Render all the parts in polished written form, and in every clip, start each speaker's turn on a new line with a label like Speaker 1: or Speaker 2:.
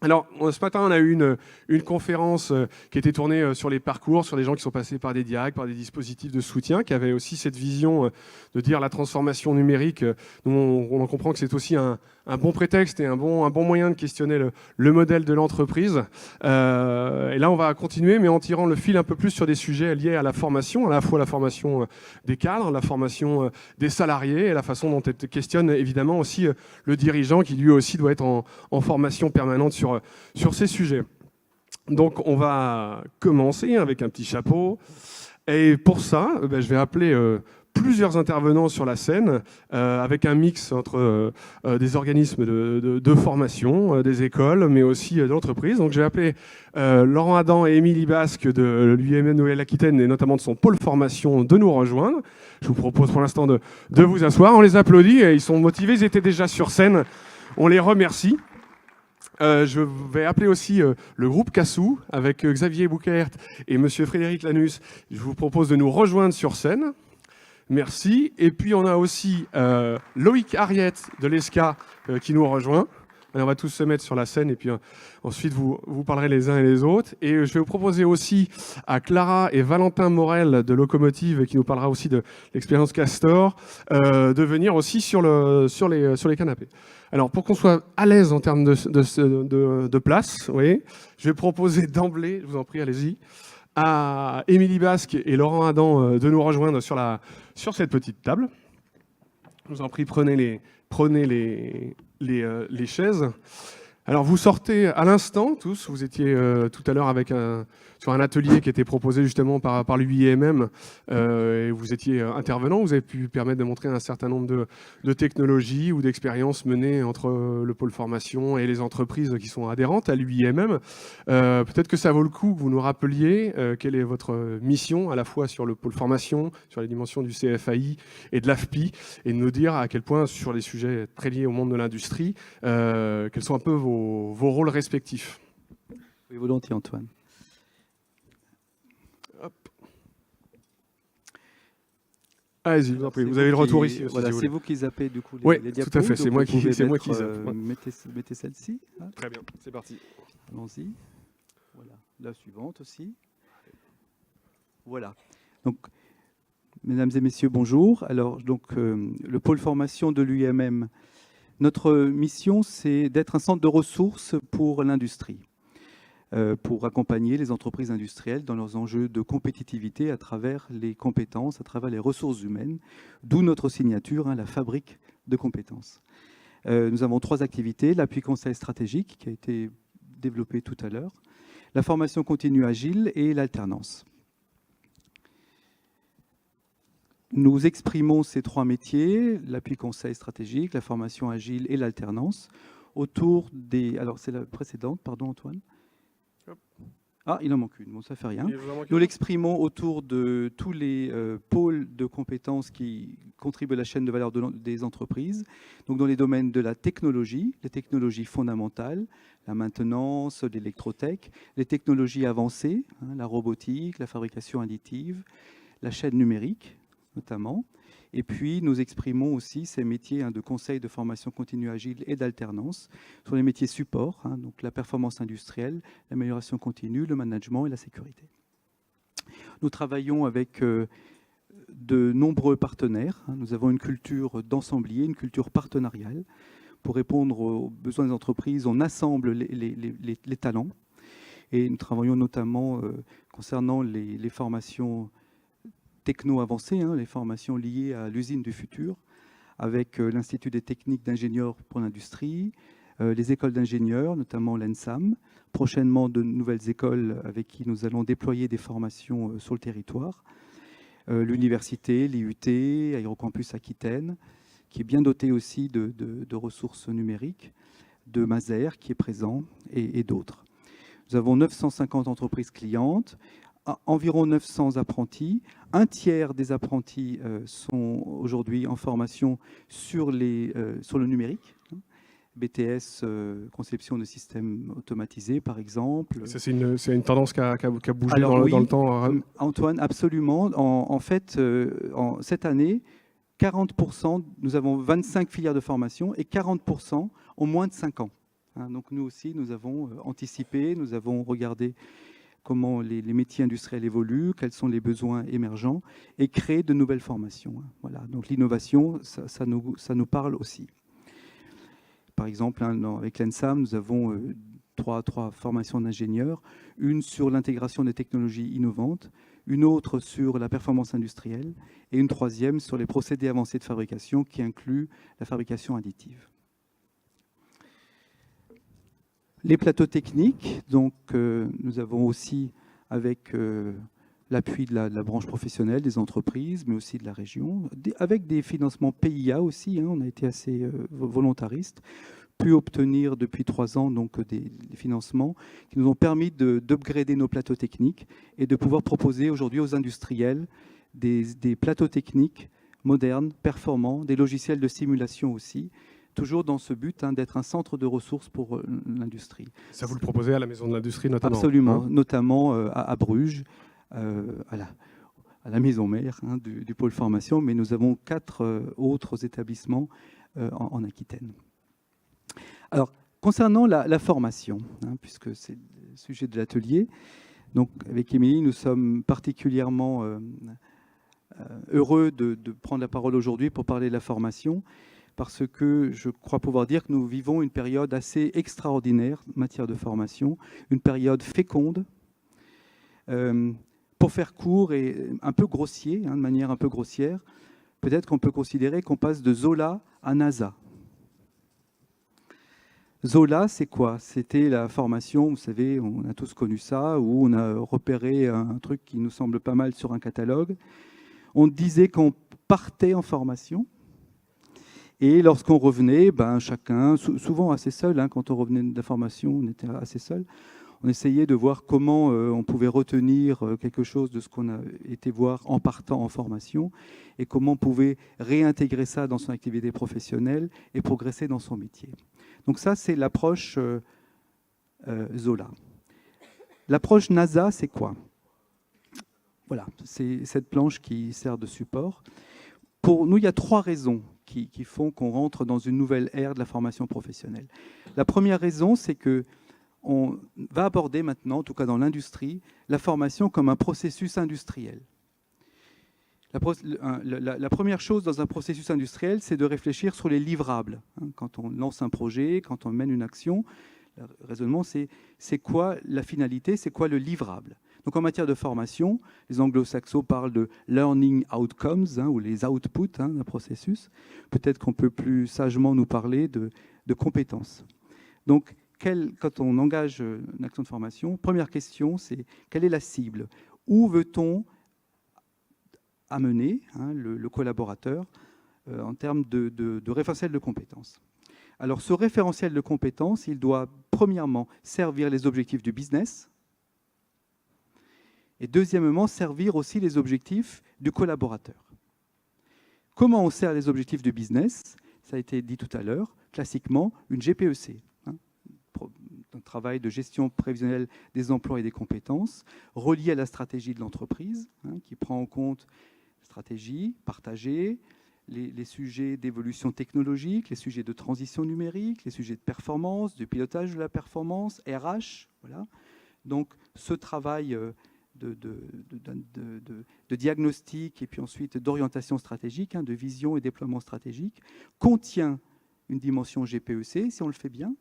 Speaker 1: Alors, ce matin, on a eu une conférence qui était tournée sur les parcours, sur des gens qui sont passés par des DIAC, par des dispositifs de soutien, qui avaient aussi cette vision de dire la transformation numérique. Nous, on en comprend que c'est aussi un bon prétexte et un bon moyen de questionner le modèle de l'entreprise. Et là, on va continuer, mais en tirant le fil un peu plus sur des sujets liés à la formation, à la fois la formation des cadres, la formation des salariés, et la façon dont elle questionne évidemment aussi le dirigeant, qui lui aussi doit être en formation permanente sur ces sujets. Donc on va commencer avec un petit chapeau. Et pour ça, je vais appeler plusieurs intervenants sur la scène, avec un mix entre des organismes de formation, des écoles, mais aussi d'entreprises. Donc j'ai appelé Laurent Adam et Émilie Basque de l'UIMM Nouvelle-Aquitaine, et notamment de son pôle formation, de nous rejoindre. Je vous propose pour l'instant de vous asseoir. On les applaudit, ils sont motivés, ils étaient déjà sur scène. On les remercie. Je vais appeler aussi le groupe Cassou avec Xavier Bouquert et monsieur Frédéric Lanus. Je vous propose de nous rejoindre sur scène. Merci. Et puis on a aussi Loïc Ariette de l'ESCA qui nous rejoint. On va tous se mettre sur la scène et puis ensuite vous parlerez les uns et les autres. Et je vais vous proposer aussi à Clara et Valentin Morel de Locomotive, qui nous parlera aussi de l'expérience Castor, de venir aussi sur les canapés. Alors pour qu'on soit à l'aise en termes de place, oui, je vais proposer d'emblée, je vous en prie, allez-y, à Émilie Basque et Laurent Adam de nous rejoindre sur cette petite table. Je vous en prie, prenez les chaises. Alors vous sortez à l'instant tous, vous étiez tout à l'heure sur un atelier qui était proposé justement par l'UIMM, et vous étiez intervenant, vous avez pu permettre de montrer un certain nombre de technologies ou d'expériences menées entre le pôle formation et les entreprises qui sont adhérentes à l'UIMM. Peut-être que ça vaut le coup que vous nous rappeliez quelle est votre mission à la fois sur le pôle formation, sur les dimensions du CFAI et de l'AFPI, et de nous dire à quel point sur les sujets très liés au monde de l'industrie, quels sont un peu vos rôles respectifs.
Speaker 2: Oui, volontiers, Antoine.
Speaker 1: Hop. Allez-y, vous en prie. Vous avez le retour ici aussi.
Speaker 2: Voilà,
Speaker 1: si
Speaker 2: c'est vous qui zappez du coup
Speaker 1: les
Speaker 2: diapos.
Speaker 1: Tout à fait, c'est moi qui zappe.
Speaker 2: Mettez celle-ci. Hein.
Speaker 1: Très bien, c'est parti.
Speaker 2: Allons-y. Voilà, la suivante aussi. Voilà. Donc, mesdames et messieurs, bonjour. Alors, donc, le pôle formation de l'UIMM, notre mission, c'est d'être un centre de ressources pour l'industrie, pour accompagner les entreprises industrielles dans leurs enjeux de compétitivité à travers les compétences, à travers les ressources humaines, d'où notre signature, la fabrique de compétences. Nous avons 3 activités: l'appui conseil stratégique, qui a été développé tout à l'heure, la formation continue agile et l'alternance. Nous exprimons ces 3 métiers, l'appui conseil stratégique, la formation agile et l'alternance, autour des... Alors, c'est la précédente, pardon Antoine. Ah, il en manque une, bon, ça ne fait rien. Nous l'exprimons autour de tous les pôles de compétences qui contribuent à la chaîne de valeur des entreprises, donc dans les domaines de la technologie, les technologies fondamentales, la maintenance, l'électrotech, les technologies avancées, la robotique, la fabrication additive, la chaîne numérique, notamment. Et puis, nous exprimons aussi ces métiers de conseil, de formation continue agile et d'alternance sur les métiers support, donc la performance industrielle, l'amélioration continue, le management et la sécurité. Nous travaillons avec de nombreux partenaires. Nous avons une culture d'ensemblier, une culture partenariale. Pour répondre aux besoins des entreprises, on assemble les talents. Et nous travaillons notamment concernant les formations techno-avancées, les formations liées à l'usine du futur, avec l'Institut des techniques d'ingénieurs pour l'industrie, les écoles d'ingénieurs, notamment l'ENSAM, prochainement de nouvelles écoles avec qui nous allons déployer des formations sur le territoire, l'université, l'IUT, Aérocampus Aquitaine, qui est bien doté aussi de ressources numériques, de Maser qui est présent, et d'autres. Nous avons 950 entreprises clientes, environ 900 apprentis. Un tiers des apprentis sont aujourd'hui en formation sur le numérique. BTS, conception de systèmes automatisés, par exemple.
Speaker 1: C'est une tendance qui a bougé
Speaker 2: Alors,
Speaker 1: dans le temps.
Speaker 2: Antoine, absolument. En fait, cette année, 40%, nous avons 25 filières de formation et 40% ont moins de 5 ans. hein. Donc nous aussi, nous avons anticipé, nous avons regardé comment les métiers industriels évoluent, quels sont les besoins émergents, et créer de nouvelles formations, hein. Voilà. Donc l'innovation, ça nous parle aussi. Par exemple, hein, avec l'ENSAM, nous avons trois formations d'ingénieurs, une sur l'intégration des technologies innovantes, une autre sur la performance industrielle et une troisième sur les procédés avancés de fabrication qui inclut la fabrication additive. Les plateaux techniques, donc nous avons aussi avec l'appui de la branche professionnelle, des entreprises, mais aussi de la région, avec des financements PIA aussi, hein, on a été assez volontariste, pu obtenir depuis 3 ans donc, des financements qui nous ont permis d'upgrader nos plateaux techniques et de pouvoir proposer aujourd'hui aux industriels des plateaux techniques modernes, performants, des logiciels de simulation aussi, toujours dans ce but hein, d'être un centre de ressources pour l'industrie.
Speaker 1: Ça, vous le proposez à la Maison de l'Industrie notamment?
Speaker 2: Absolument,
Speaker 1: hein,
Speaker 2: notamment à Bruges, à la maison mère hein, du pôle formation, mais nous avons 4 autres établissements en Aquitaine. Alors, concernant la formation, hein, puisque c'est le sujet de l'atelier, donc avec Émilie, nous sommes particulièrement heureux de prendre la parole aujourd'hui pour parler de la formation, parce que je crois pouvoir dire que nous vivons une période assez extraordinaire en matière de formation, une période féconde. Pour faire court et un peu grossier, hein, de manière un peu grossière, peut-être qu'on peut considérer qu'on passe de Zola à NASA. Zola, c'est quoi? C'était la formation, vous savez, on a tous connu ça, où on a repéré un truc qui nous semble pas mal sur un catalogue. On disait qu'on partait en formation, et lorsqu'on revenait, ben, chacun, souvent assez seul, hein, quand on revenait de la formation, on était assez seul, on essayait de voir comment on pouvait retenir quelque chose de ce qu'on a été voir en partant en formation, et comment on pouvait réintégrer ça dans son activité professionnelle et progresser dans son métier. Donc ça, c'est l'approche Zola. L'approche NASA, c'est quoi? Voilà, c'est cette planche qui sert de support. Pour nous, il y a 3 raisons qui font qu'on rentre dans une nouvelle ère de la formation professionnelle. La première raison, c'est qu'on va aborder maintenant, en tout cas dans l'industrie, la formation comme un processus industriel. La première chose dans un processus industriel, c'est de réfléchir sur les livrables. Quand on lance un projet, quand on mène une action, le raisonnement, c'est quoi la finalité, c'est quoi le livrable. Donc en matière de formation, les anglo-saxons parlent de learning outcomes, hein, ou les outputs d'un processus. Peut-être qu'on peut plus sagement nous parler de compétences. Donc quand on engage une action de formation, première question, c'est quelle est la cible? Où veut-on amener hein, le collaborateur en termes de référentiel de compétences. Alors ce référentiel de compétences, il doit premièrement servir les objectifs du business et deuxièmement servir aussi les objectifs du collaborateur. Comment on sert les objectifs du business? Ça a été dit tout à l'heure, classiquement une GPEC, hein, un travail de gestion prévisionnelle des emplois et des compétences, relié à la stratégie de l'entreprise, hein, qui prend en compte stratégie partagée, les sujets d'évolution technologique, les sujets de transition numérique, les sujets de performance, du pilotage de la performance, RH. Voilà. Donc ce travail de diagnostic et puis ensuite d'orientation stratégique, hein, de vision et déploiement stratégique, contient une dimension GPEC, si on le fait bien,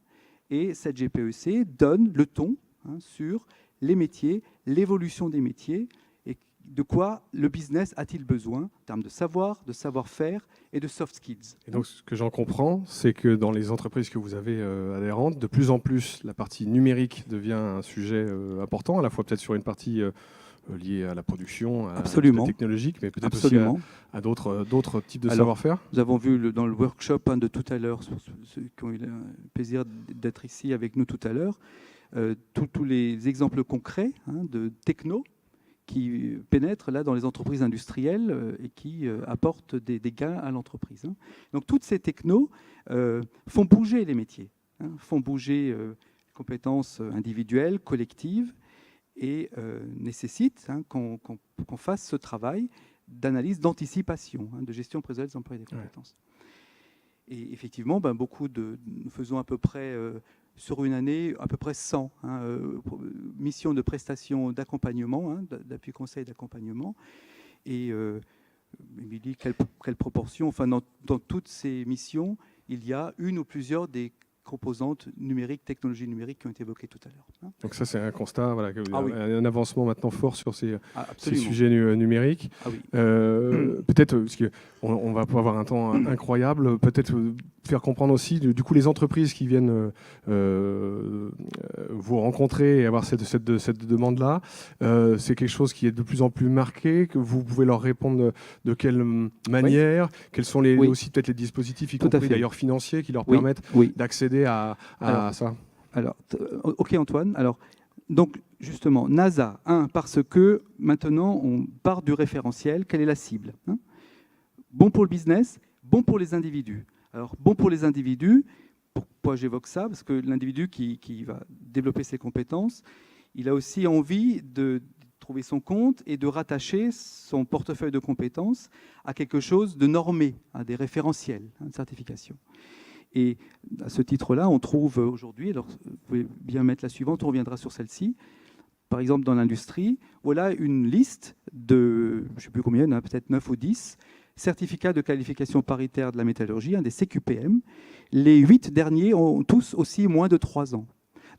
Speaker 2: et cette GPEC donne le ton hein, sur les métiers, l'évolution des métiers, et de quoi le business a-t-il besoin en termes de savoir, de savoir-faire et de soft skills.
Speaker 1: Et donc, ce que j'en comprends, c'est que dans les entreprises que vous avez adhérentes, de plus en plus, la partie numérique devient un sujet important, à la fois peut-être sur une partie liée à la production, à l'aspect technologique, mais peut-être aussi à d'autres types de savoir-faire.
Speaker 2: Nous avons vu dans le workshop de tout à l'heure, ceux qui ont eu le plaisir d'être ici avec nous tout à l'heure, tous les exemples concrets hein, de techno qui pénètrent là dans les entreprises industrielles et qui apportent des gains à l'entreprise. Hein. Donc toutes ces technos font bouger les métiers, hein, font bouger les compétences individuelles, collectives, et nécessitent hein, qu'on fasse ce travail d'analyse, d'anticipation, hein, de gestion prévisionnelle des emplois et des compétences. Ouais. Et effectivement, nous faisons à peu près sur une année, à peu près 100 missions de prestation d'accompagnement, d'appui conseil d'accompagnement. Et Émilie, quelle proportion, enfin, dans toutes ces missions, il y a une ou plusieurs des composantes numériques, technologies numériques qui ont été évoquées tout à l'heure.
Speaker 1: Donc ça, c'est un constat, voilà,
Speaker 2: Oui.
Speaker 1: un avancement maintenant fort sur ces sujets numériques.
Speaker 2: Ah oui.
Speaker 1: Peut-être, parce qu'on va pas avoir un temps incroyable, peut-être faire comprendre aussi, du coup, les entreprises qui viennent vous rencontrer et avoir cette demande-là, c'est quelque chose qui est de plus en plus marqué, que vous pouvez leur répondre de quelle manière, quels sont aussi peut-être les dispositifs, y compris d'ailleurs financiers, qui leur permettent d'accéder à ça.
Speaker 2: Alors, ok Antoine. Alors, donc justement, NASA, parce que maintenant on part du référentiel. Quelle est la cible? Bon pour le business, bon pour les individus. Alors, bon pour les individus, pourquoi j'évoque ça? Parce que l'individu qui va développer ses compétences, il a aussi envie de trouver son compte et de rattacher son portefeuille de compétences à quelque chose de normé, à des référentiels, de certification. Et à ce titre-là, on trouve aujourd'hui, alors vous pouvez bien mettre la suivante, on reviendra sur celle-ci, par exemple dans l'industrie, voilà une liste de, je ne sais plus combien, peut-être 9 ou 10, certificats de qualification paritaire de la métallurgie, des CQPM. Les 8 derniers ont tous aussi moins de 3 ans.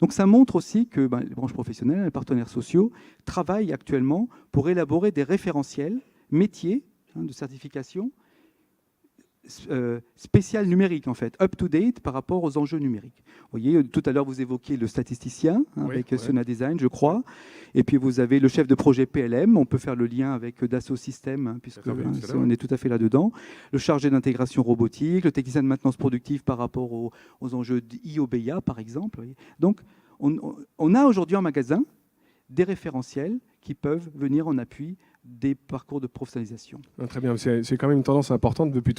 Speaker 2: Donc ça montre aussi que les branches professionnelles, les partenaires sociaux, travaillent actuellement pour élaborer des référentiels métiers de certification spécial numérique, en fait, up-to-date par rapport aux enjeux numériques. Vous voyez, tout à l'heure, vous évoquiez le statisticien avec Sona Design, je crois. Et puis, vous avez le chef de projet PLM. On peut faire le lien avec Dassault Systèmes, puisque on est tout à fait là-dedans. Le chargé d'intégration robotique, le technicien de maintenance productive par rapport aux enjeux d'IOBIA, par exemple. Donc, on a aujourd'hui en magasin des référentiels qui peuvent venir en appui des parcours de professionnalisation.
Speaker 1: Très bien, c'est quand même une tendance importante depuis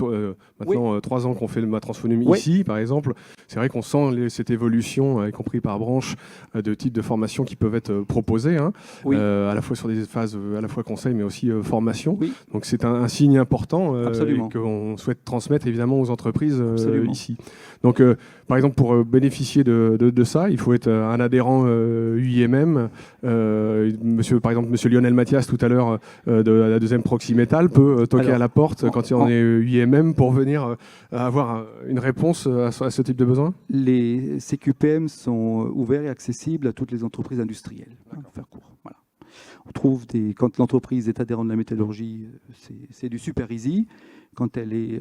Speaker 1: maintenant 3 ans qu'on fait le Transfonum ici, par exemple. C'est vrai qu'on sent cette évolution, y compris par branche, de types de formations qui peuvent être proposées, à la fois sur des phases à la fois conseil, mais aussi formation. Donc c'est un signe important qu'on souhaite transmettre évidemment aux entreprises ici. Donc par exemple, pour bénéficier de ça, il faut être un adhérent UIMM. Par exemple, monsieur Lionel Mathias, tout à l'heure, de la deuxième Proximétal, peut toquer à la porte quand on est UIMM pour venir avoir une réponse à ce type de besoin?
Speaker 2: Les CQPM sont ouverts et accessibles à toutes les entreprises industrielles, pour faire court. Voilà. On trouve quand l'entreprise est adhérente de la métallurgie, c'est du super easy. Quand elle est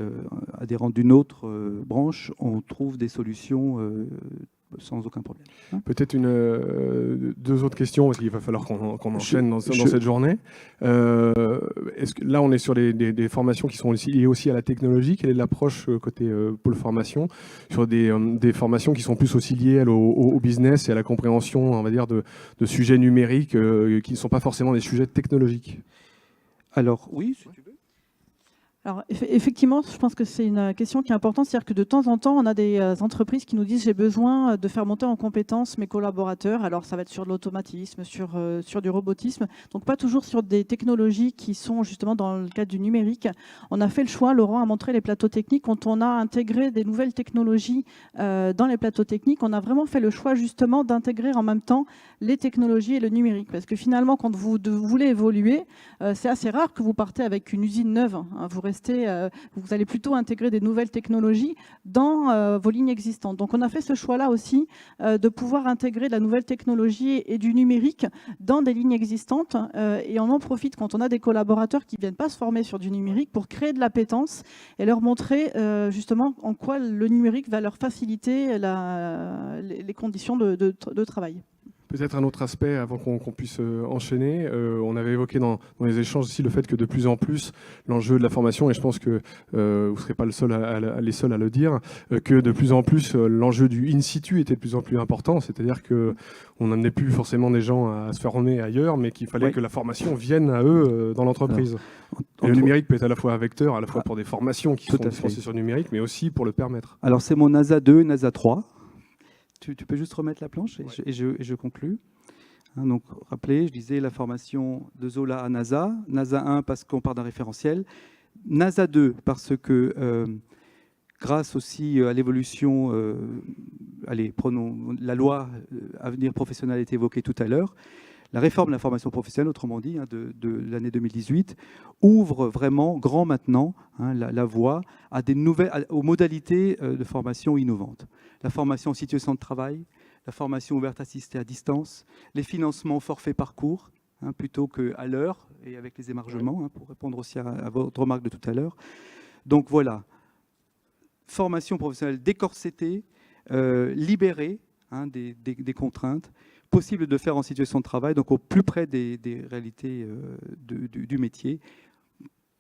Speaker 2: adhérente d'une autre branche, on trouve des solutions sans aucun problème.
Speaker 1: Peut-être deux autres questions, parce qu'il va falloir qu'on enchaîne dans cette journée. Est-ce que là, on est sur des formations qui sont liées aussi à la technologie. Quelle est l'approche côté pôle formation sur des formations qui sont plus aussi liées au business et à la compréhension, on va dire, de sujets numériques qui ne sont pas forcément des sujets technologiques?
Speaker 2: Alors, oui, si tu veux.
Speaker 3: Alors, effectivement, je pense que c'est une question qui est importante. C'est-à-dire que de temps en temps, on a des entreprises qui nous disent « j'ai besoin de faire monter en compétence mes collaborateurs ». Alors, ça va être sur de l'automatisme, sur du robotisme. Donc, pas toujours sur des technologies qui sont justement dans le cadre du numérique. On a fait le choix, Laurent a montré les plateaux techniques. Quand on a intégré des nouvelles technologies dans les plateaux techniques, on a vraiment fait le choix justement d'intégrer en même temps les technologies et le numérique. Parce que finalement, quand vous voulez évoluer, c'est assez rare que vous partez avec une usine neuve. Vous allez plutôt intégrer des nouvelles technologies dans vos lignes existantes. Donc on a fait ce choix-là aussi de pouvoir intégrer de la nouvelle technologie et du numérique dans des lignes existantes. Et on en profite quand on a des collaborateurs qui ne viennent pas se former sur du numérique pour créer de l'appétence et leur montrer justement en quoi le numérique va leur faciliter les conditions de travail.
Speaker 1: Peut-être un autre aspect avant qu'on puisse enchaîner. On avait évoqué dans les échanges aussi le fait que de plus en plus l'enjeu de la formation, et je pense que vous ne serez pas les seuls à le dire, que de plus en plus l'enjeu du in situ était de plus en plus important. C'est-à-dire qu'on n'amenait plus forcément des gens à se former ailleurs, mais qu'il fallait que la formation vienne à eux dans l'entreprise. Le numérique peut être à la fois un vecteur, à la fois pour des formations qui sont dispensées sur le numérique, mais aussi pour le permettre.
Speaker 2: Alors c'est mon NASA 2, NASA 3. Tu peux juste remettre la planche et je conclus. Donc, rappelez, je disais la formation de Zola à NASA. NASA 1 parce qu'on part d'un référentiel. NASA 2 parce que grâce aussi à l'évolution prenons la loi Avenir professionnel a été évoquée tout à l'heure. La réforme de la formation professionnelle, autrement dit, de l'année 2018, ouvre vraiment grand maintenant la voie à aux modalités de formation innovantes. La formation en situation de travail, la formation ouverte assistée à distance, les financements forfait parcours, plutôt qu'à l'heure et avec les émargements, pour répondre aussi à votre remarque de tout à l'heure. Donc voilà, formation professionnelle décorsetée, libérée des contraintes, possible de faire en situation de travail, donc au plus près des réalités du métier,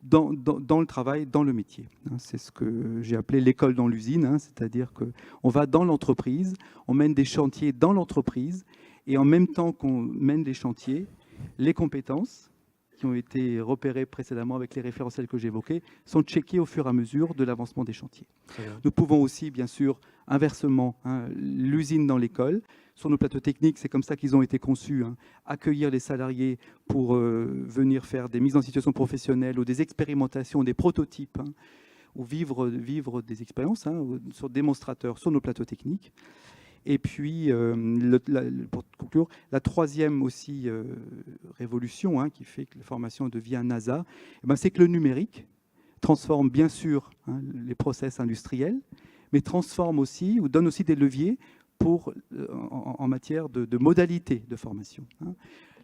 Speaker 2: dans le travail, dans le métier. C'est ce que j'ai appelé l'école dans l'usine, c'est-à-dire qu'on va dans l'entreprise, on mène des chantiers dans l'entreprise, et en même temps qu'on mène des chantiers, les compétences qui ont été repérées précédemment avec les référentiels que j'évoquais sont checkées au fur et à mesure de l'avancement des chantiers. Nous pouvons aussi, bien sûr, inversement, l'usine dans l'école. Sur nos plateaux techniques, c'est comme ça qu'ils ont été conçus, accueillir les salariés pour venir faire des mises en situation professionnelle ou des expérimentations, des prototypes, ou vivre des expériences sur démonstrateurs sur nos plateaux techniques. Et puis, pour conclure, la troisième aussi révolution qui fait que la formation devient NASA, c'est que le numérique transforme bien sûr les process industriels, mais transforme aussi ou donne aussi des leviers en matière de modalités de formation.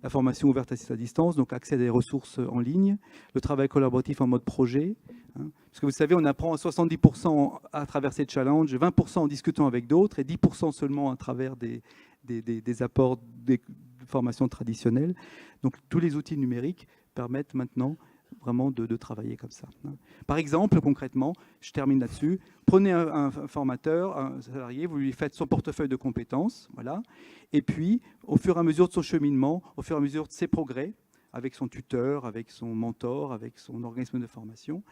Speaker 2: La formation ouverte à distance, donc accès à des ressources en ligne, le travail collaboratif en mode projet. Parce que vous savez, on apprend à 70% à travers ces challenges, 20% en discutant avec d'autres et 10% seulement à travers des apports des formations traditionnelles. Donc tous les outils numériques permettent maintenant vraiment de travailler comme ça. Par exemple, concrètement, je termine là-dessus, prenez un formateur, un salarié, vous lui faites son portefeuille de compétences, voilà, et puis au fur et à mesure de son cheminement, au fur et à mesure de ses progrès, avec son tuteur, avec son mentor, avec son organisme de formation,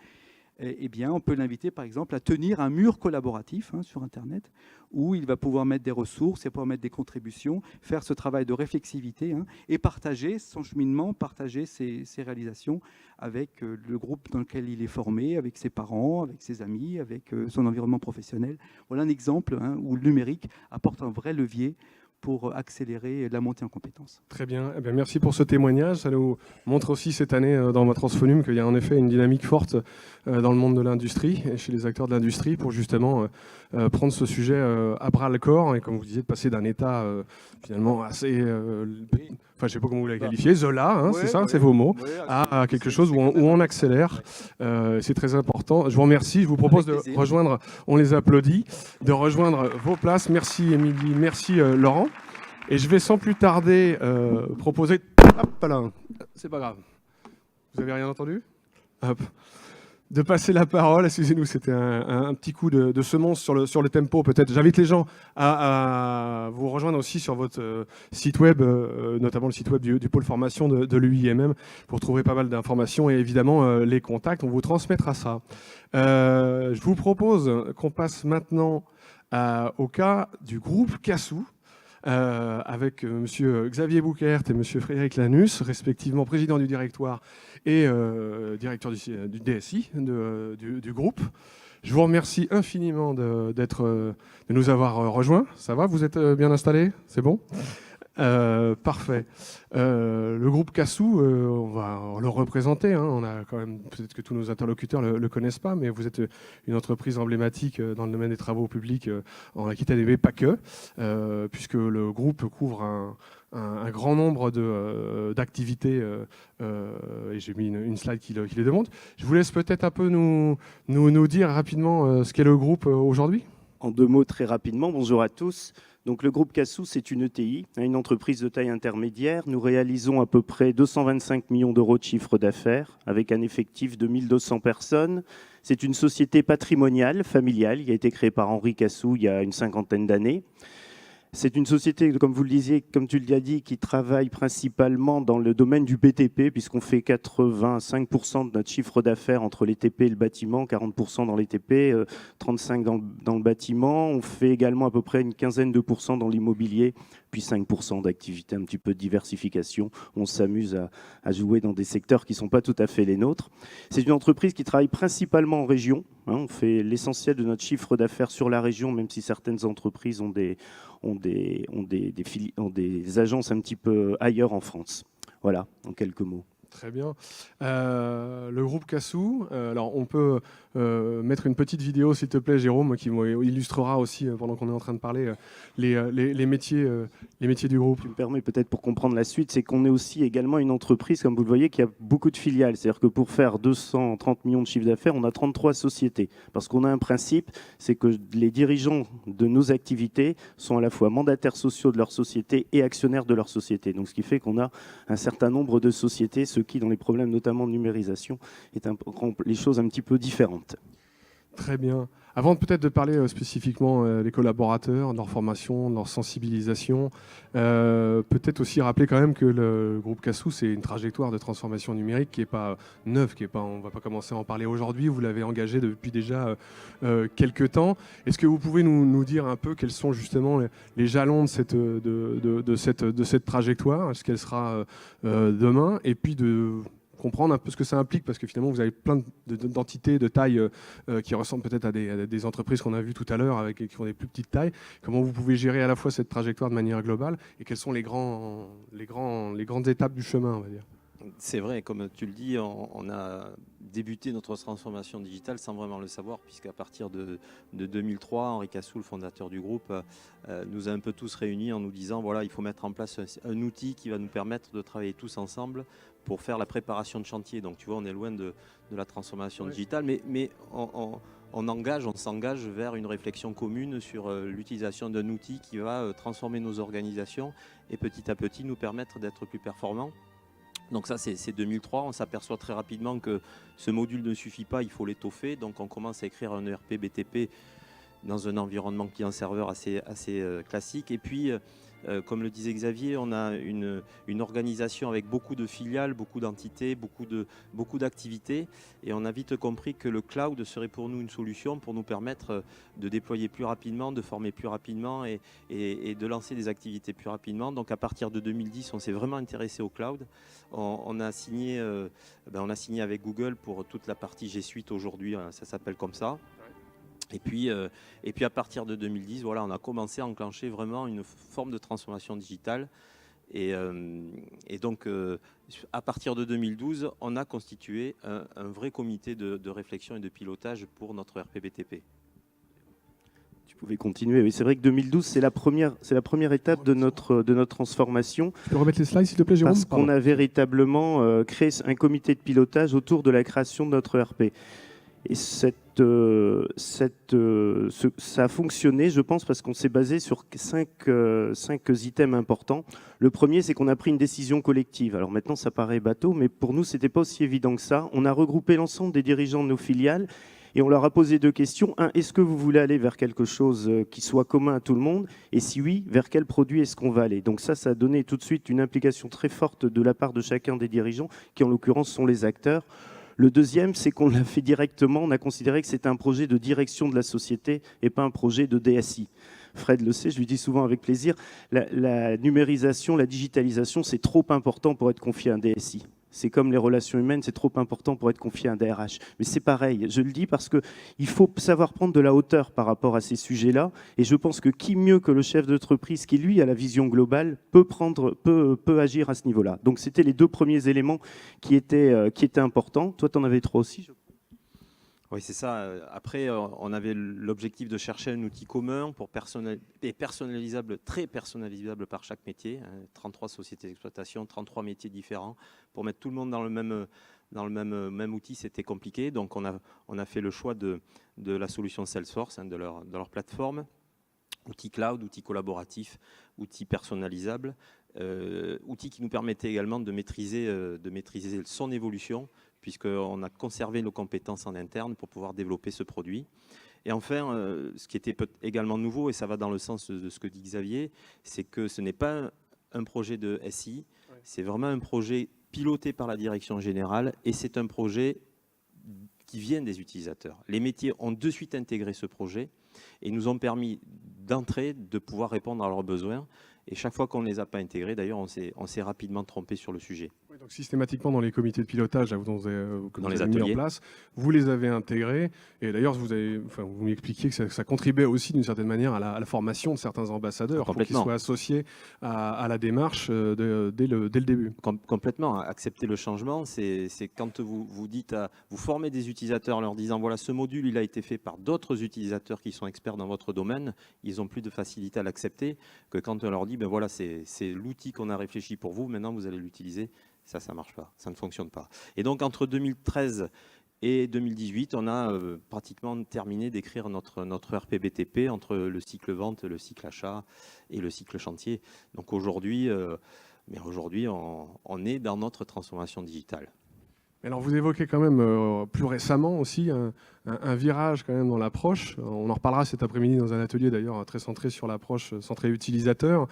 Speaker 2: eh bien, on peut l'inviter, par exemple, à tenir un mur collaboratif sur Internet où il va pouvoir mettre des ressources, il va pouvoir mettre des contributions, faire ce travail de réflexivité et partager son cheminement, partager ses réalisations avec le groupe dans lequel il est formé, avec ses parents, avec ses amis, avec son environnement professionnel. Voilà un exemple où le numérique apporte un vrai levier pour accélérer la montée en compétences.
Speaker 1: Très bien. Eh bien, merci pour ce témoignage. Ça nous montre aussi cette année dans ma Transphonium qu'il y a en effet une dynamique forte dans le monde de l'industrie et chez les acteurs de l'industrie pour justement prendre ce sujet à bras-le-corps et, comme vous disiez, de passer d'un état finalement assez... Enfin, je ne sais pas comment vous l'avez qualifié, Zola, c'est ça, c'est vos mots, à quelque chose où on accélère. C'est très important. Je vous remercie. Je vous propose de rejoindre, on les applaudit, de rejoindre vos places. Merci Émilie, merci Laurent. Et je vais sans plus tarder proposer... Hop là, c'est pas grave. Vous avez rien entendu ? Hop. De passer la parole, excusez-nous, c'était un petit coup de semonce sur le tempo peut-être. J'invite les gens à vous rejoindre aussi sur votre site web, notamment le site web du pôle formation de l'UIMM, pour trouver pas mal d'informations et évidemment les contacts, on vous transmettra ça. Je vous propose qu'on passe maintenant au cas du groupe Cassou. Avec M. Xavier Bouquert et M. Frédéric Lanus, respectivement président du directoire et directeur du DSI du groupe. Je vous remercie infiniment de nous avoir rejoints. Ça va, vous êtes bien installés? C'est bon? Parfait. Le groupe Cassou, on va le représenter. On a quand même, peut-être que tous nos interlocuteurs le connaissent pas, mais vous êtes une entreprise emblématique dans le domaine des travaux publics en Aquitaine, mais pas que, puisque le groupe couvre un grand nombre d'activités, et j'ai mis une slide qui les demande. Je vous laisse peut-être un peu nous dire rapidement ce qu'est le groupe aujourd'hui.
Speaker 4: En deux mots, très rapidement, bonjour à tous. Donc, le groupe Cassou, c'est une ETI, une entreprise de taille intermédiaire. Nous réalisons à peu près 225 millions d'euros de chiffre d'affaires avec un effectif de 1200 personnes. C'est une société patrimoniale, familiale, qui a été créée par Henri Cassou il y a une cinquantaine d'années. C'est une société, comme vous le disiez, comme tu l'as dit, qui travaille principalement dans le domaine du BTP, puisqu'on fait 85% de notre chiffre d'affaires entre les TP et le bâtiment, 40% dans les TP, 35% dans le bâtiment. On fait également à peu près une quinzaine de pourcents dans l'immobilier, puis 5% d'activité, un petit peu de diversification. On s'amuse à jouer dans des secteurs qui ne sont pas tout à fait les nôtres. C'est une entreprise qui travaille principalement en région. On fait l'essentiel de notre chiffre d'affaires sur la région, même si certaines entreprises ont des agences un petit peu ailleurs en France. Voilà, en quelques mots.
Speaker 1: Très bien. Le groupe Cassou, alors on peut mettre une petite vidéo, s'il te plaît, Jérôme, qui illustrera aussi, pendant qu'on est en train de parler, les métiers du groupe.
Speaker 4: Tu me permets peut-être pour comprendre la suite, c'est qu'on est aussi également une entreprise, comme vous le voyez, qui a beaucoup de filiales. C'est-à-dire que pour faire 230 millions de chiffre d'affaires, on a 33 sociétés. Parce qu'on a un principe, c'est que les dirigeants de nos activités sont à la fois mandataires sociaux de leur société et actionnaires de leur société. Donc ce qui fait qu'on a un certain nombre de sociétés, ce qui, dans les problèmes notamment de numérisation, rend les choses un petit peu différentes.
Speaker 1: Très bien. Avant peut-être de parler spécifiquement des collaborateurs, de leur formation, de leur sensibilisation, peut-être aussi rappeler quand même que le groupe Cassou, c'est une trajectoire de transformation numérique qui n'est pas neuve, on ne va pas commencer à en parler aujourd'hui, vous l'avez engagé depuis déjà quelques temps. Est-ce que vous pouvez nous dire un peu quels sont justement les jalons de cette trajectoire? Est-ce qu'elle sera demain? Et puis de comprendre un peu ce que ça implique, parce que finalement vous avez plein d'entités de taille qui ressemblent peut-être à des entreprises qu'on a vues tout à l'heure, qui ont des plus petites tailles. Comment vous pouvez gérer à la fois cette trajectoire de manière globale et quelles sont les grandes étapes du chemin, on va dire?
Speaker 5: C'est vrai, comme tu le dis, on a débuté notre transformation digitale sans vraiment le savoir, puisqu'à partir de 2003, Henri Cassou, le fondateur du groupe, nous a un peu tous réunis en nous disant voilà, il faut mettre en place un outil qui va nous permettre de travailler tous ensemble pour faire la préparation de chantier. Donc tu vois, on est loin de la transformation digitale, mais on s'engage vers une réflexion commune sur l'utilisation d'un outil qui va transformer nos organisations et petit à petit nous permettre d'être plus performants. Donc ça, c'est 2003. On s'aperçoit très rapidement que ce module ne suffit pas, il faut l'étoffer. Donc on commence à écrire un ERP BTP dans un environnement client-serveur assez classique. Et puis, comme le disait Xavier, on a une organisation avec beaucoup de filiales, beaucoup d'entités, beaucoup d'activités. Et on a vite compris que le cloud serait pour nous une solution pour nous permettre de déployer plus rapidement, de former plus rapidement et de lancer des activités plus rapidement. Donc à partir de 2010, on s'est vraiment intéressé au cloud. On a signé avec Google pour toute la partie G Suite aujourd'hui, ça s'appelle comme ça. Et puis à partir de 2010, voilà, on a commencé à enclencher vraiment une forme de transformation digitale. Et donc, à partir de 2012, on a constitué un vrai comité de réflexion et de pilotage pour notre RPBTP.
Speaker 4: Tu pouvais continuer. Oui, c'est vrai que 2012, c'est la première étape de notre transformation.
Speaker 1: Tu peux remettre les slides, s'il te plaît, Jérôme?
Speaker 4: Parce qu'on a véritablement créé un comité de pilotage autour de la création de notre ERP. Et ça a fonctionné, je pense, parce qu'on s'est basé sur cinq items importants. Le premier, c'est qu'on a pris une décision collective. Alors maintenant, ça paraît bateau, mais pour nous, ce n'était pas aussi évident que ça. On a regroupé l'ensemble des dirigeants de nos filiales et on leur a posé deux questions. Un, est-ce que vous voulez aller vers quelque chose qui soit commun à tout le monde? Et si oui, vers quel produit est-ce qu'on va aller? Donc ça a donné tout de suite une implication très forte de la part de chacun des dirigeants, qui en l'occurrence sont les acteurs. Le deuxième, c'est qu'on l'a fait directement, on a considéré que c'était un projet de direction de la société et pas un projet de DSI. Fred le sait, je lui dis souvent avec plaisir, la numérisation, la digitalisation, c'est trop important pour être confié à un DSI. C'est comme les relations humaines, c'est trop important pour être confié à un DRH. Mais c'est pareil, je le dis parce qu'il faut savoir prendre de la hauteur par rapport à ces sujets-là. Et je pense que qui mieux que le chef d'entreprise, qui lui a la vision globale, peut agir à ce niveau-là. Donc c'était les deux premiers éléments qui étaient importants. Toi, tu en avais trois aussi, je crois.
Speaker 5: Oui, c'est ça. Après, on avait l'objectif de chercher un outil commun et personnalisable, très personnalisable par chaque métier. 33 sociétés d'exploitation, 33 métiers différents. Pour mettre tout le monde dans le même outil, c'était compliqué. Donc, on a fait le choix de la solution Salesforce, de leur plateforme. Outils cloud, outils collaboratifs, outils personnalisables. Outils qui nous permettaient également de maîtriser son évolution, puisqu'on a conservé nos compétences en interne pour pouvoir développer ce produit. Et enfin, ce qui était également nouveau, et ça va dans le sens de ce que dit Xavier, c'est que ce n'est pas un projet de SI, c'est vraiment un projet piloté par la direction générale, et c'est un projet qui vient des utilisateurs. Les métiers ont de suite intégré ce projet et nous ont permis d'entrer, de pouvoir répondre à leurs besoins. Et chaque fois qu'on ne les a pas intégrés, d'ailleurs, on s'est rapidement trompé sur le sujet.
Speaker 1: Oui, donc systématiquement, dans les comités de pilotage là, que vous
Speaker 5: les
Speaker 1: avez mis en
Speaker 5: ateliers.
Speaker 1: place, vous les avez intégrés. Et d'ailleurs, vous m'expliquiez que ça contribuait aussi d'une certaine manière à la formation de certains ambassadeurs pour qu'ils
Speaker 5: Complètement.
Speaker 1: soient associés à la démarche dès le début.
Speaker 5: Complètement. Accepter le changement, c'est quand vous dites, vous formez des utilisateurs en leur disant, voilà, ce module, il a été fait par d'autres utilisateurs qui sont experts dans votre domaine, ils ont plus de facilité à l'accepter que quand on leur dit, ben voilà, c'est l'outil qu'on a réfléchi pour vous, maintenant vous allez l'utiliser. Ça marche pas, ça ne fonctionne pas. Et donc entre 2013 et 2018, on a pratiquement terminé d'écrire notre RPBTP entre le cycle vente, le cycle achat et le cycle chantier. Donc aujourd'hui, on est dans notre transformation digitale.
Speaker 1: Alors vous évoquez quand même plus récemment aussi un virage quand même dans l'approche. On en reparlera cet après-midi dans un atelier d'ailleurs très centré sur l'approche centrée utilisateur,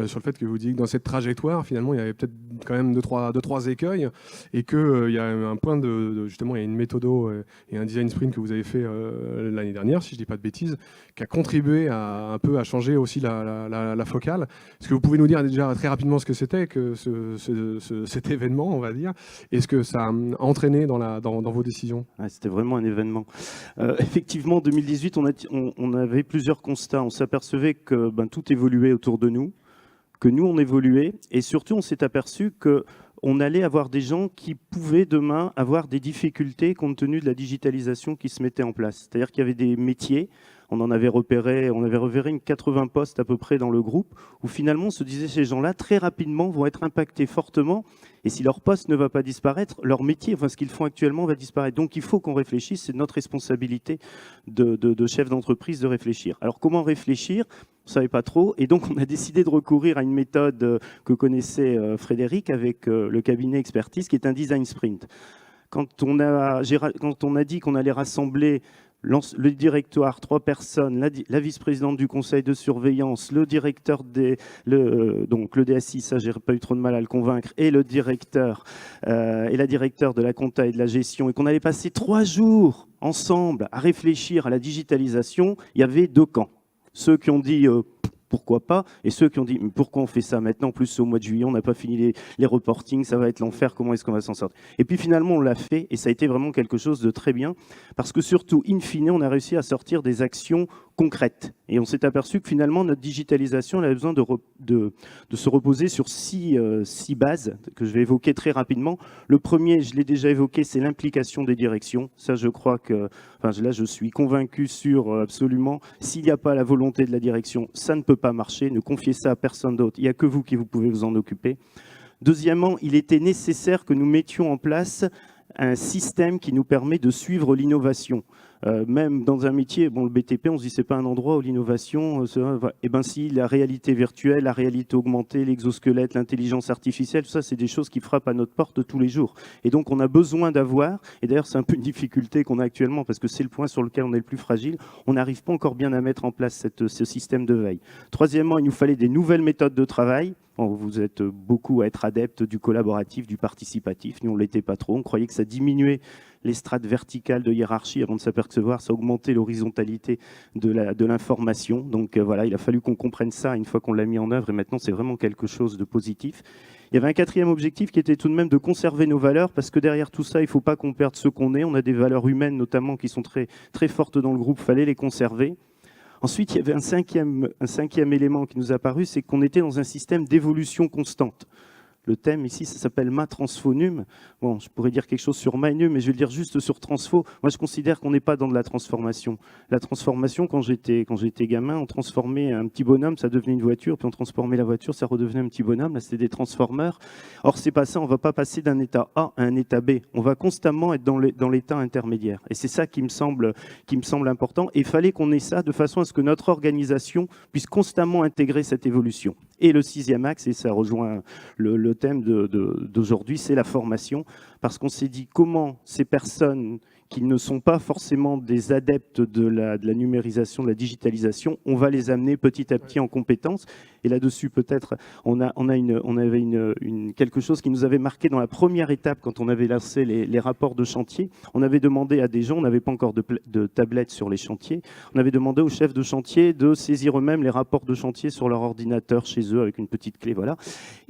Speaker 1: sur le fait que vous dites que dans cette trajectoire finalement il y avait peut-être quand même deux, trois écueils et qu'il y a un point justement il y a une méthodo et un design sprint que vous avez fait l'année dernière, si je ne dis pas de bêtises, qui a contribué un peu à changer aussi la focale. Est-ce que vous pouvez nous dire déjà très rapidement ce que c'était que cet événement, on va dire, et ce que ça a entraîné dans vos décisions?
Speaker 4: Ouais, c'était vraiment un événement. Effectivement, en 2018, on avait plusieurs constats. On s'apercevait que tout évoluait autour de nous, que nous, on évoluait, et surtout, on s'est aperçu qu'on allait avoir des gens qui pouvaient demain avoir des difficultés compte tenu de la digitalisation qui se mettait en place. C'est-à-dire qu'il y avait des métiers, on avait repéré une 80 postes à peu près dans le groupe, où finalement on se disait ces gens-là très rapidement vont être impactés fortement, et si leur poste ne va pas disparaître, leur métier, enfin ce qu'ils font actuellement va disparaître. Donc il faut qu'on réfléchisse, c'est notre responsabilité de chef d'entreprise de réfléchir. Alors comment réfléchir ? On ne savait pas trop, et donc on a décidé de recourir à une méthode que connaissait Frédéric avec le cabinet Expertise, qui est un design sprint. Quand on a dit qu'on allait rassembler le directoire, 3 personnes, la vice-présidente du conseil de surveillance, le directeur donc le DSI, ça j'ai pas eu trop de mal à le convaincre, et le directeur et la directeure de la compta et de la gestion, et qu'on allait passer 3 jours ensemble à réfléchir à la digitalisation, il y avait 2 camps. Ceux qui ont dit pourquoi pas, et ceux qui ont dit mais pourquoi on fait ça maintenant, en plus au mois de juillet, on n'a pas fini les reportings, ça va être l'enfer, comment est-ce qu'on va s'en sortir? Et puis finalement on l'a fait, et ça a été vraiment quelque chose de très bien, parce que surtout, in fine, on a réussi à sortir des actions concrètes. Et on s'est aperçu que finalement notre digitalisation elle avait besoin de se reposer sur 6 bases que je vais évoquer très rapidement. Le premier, je l'ai déjà évoqué, c'est l'implication des directions. Ça, je crois que, là, je suis convaincu sur absolument, s'il n'y a pas la volonté de la direction, ça ne peut pas marcher. Ne confiez ça à personne d'autre. Il n'y a que vous qui vous pouvez vous en occuper. Deuxièmement, il était nécessaire que nous mettions en place un système qui nous permet de suivre l'innovation. Même dans un métier, le BTP, on se dit c'est pas un endroit où l'innovation, eh ben si, la réalité virtuelle, la réalité augmentée, l'exosquelette, l'intelligence artificielle, tout ça, c'est des choses qui frappent à notre porte tous les jours. Et donc on a besoin d'avoir, et d'ailleurs c'est un peu une difficulté qu'on a actuellement parce que c'est le point sur lequel on est le plus fragile, on n'arrive pas encore bien à mettre en place ce système de veille. Troisièmement, il nous fallait des nouvelles méthodes de travail. Vous êtes beaucoup à être adeptes du collaboratif, du participatif. Nous, on ne l'était pas trop. On croyait que ça diminuait les strates verticales de hiérarchie avant de s'apercevoir, ça augmentait l'horizontalité de l'information. Donc voilà, il a fallu qu'on comprenne ça une fois qu'on l'a mis en œuvre et maintenant c'est vraiment quelque chose de positif. Il y avait un 4e objectif qui était tout de même de conserver nos valeurs parce que derrière tout ça, il ne faut pas qu'on perde ce qu'on est. On a des valeurs humaines notamment qui sont très, très fortes dans le groupe, il fallait les conserver. Ensuite, il y avait un cinquième élément qui nous a apparu, c'est qu'on était dans un système d'évolution constante. Le thème ici, ça s'appelle Ma Transfonum. Bon, je pourrais dire quelque chose sur Mainum, mais je vais le dire juste sur Transfo. Moi, je considère qu'on n'est pas dans de la transformation. La transformation, quand j'étais gamin, on transformait un petit bonhomme, ça devenait une voiture, puis on transformait la voiture, ça redevenait un petit bonhomme. Là, c'était des transformers. Or, c'est pas ça. On va pas passer d'un état A à un état B. On va constamment être dans l'état intermédiaire. Et c'est ça qui me semble important. Et il fallait qu'on ait ça de façon à ce que notre organisation puisse constamment intégrer cette évolution. Et le 6e axe, et ça rejoint le thème d'aujourd'hui, c'est la formation, parce qu'on s'est dit comment ces personnes qui ne sont pas forcément des adeptes de la numérisation, de la digitalisation, on va les amener petit à petit en compétences. Et là-dessus, peut-être, on avait quelque chose qui nous avait marqué dans la première étape quand on avait lancé les rapports de chantier. On avait demandé à des gens, on n'avait pas encore de tablettes sur les chantiers, on avait demandé aux chefs de chantier de saisir eux-mêmes les rapports de chantier sur leur ordinateur chez eux avec une petite clé, voilà.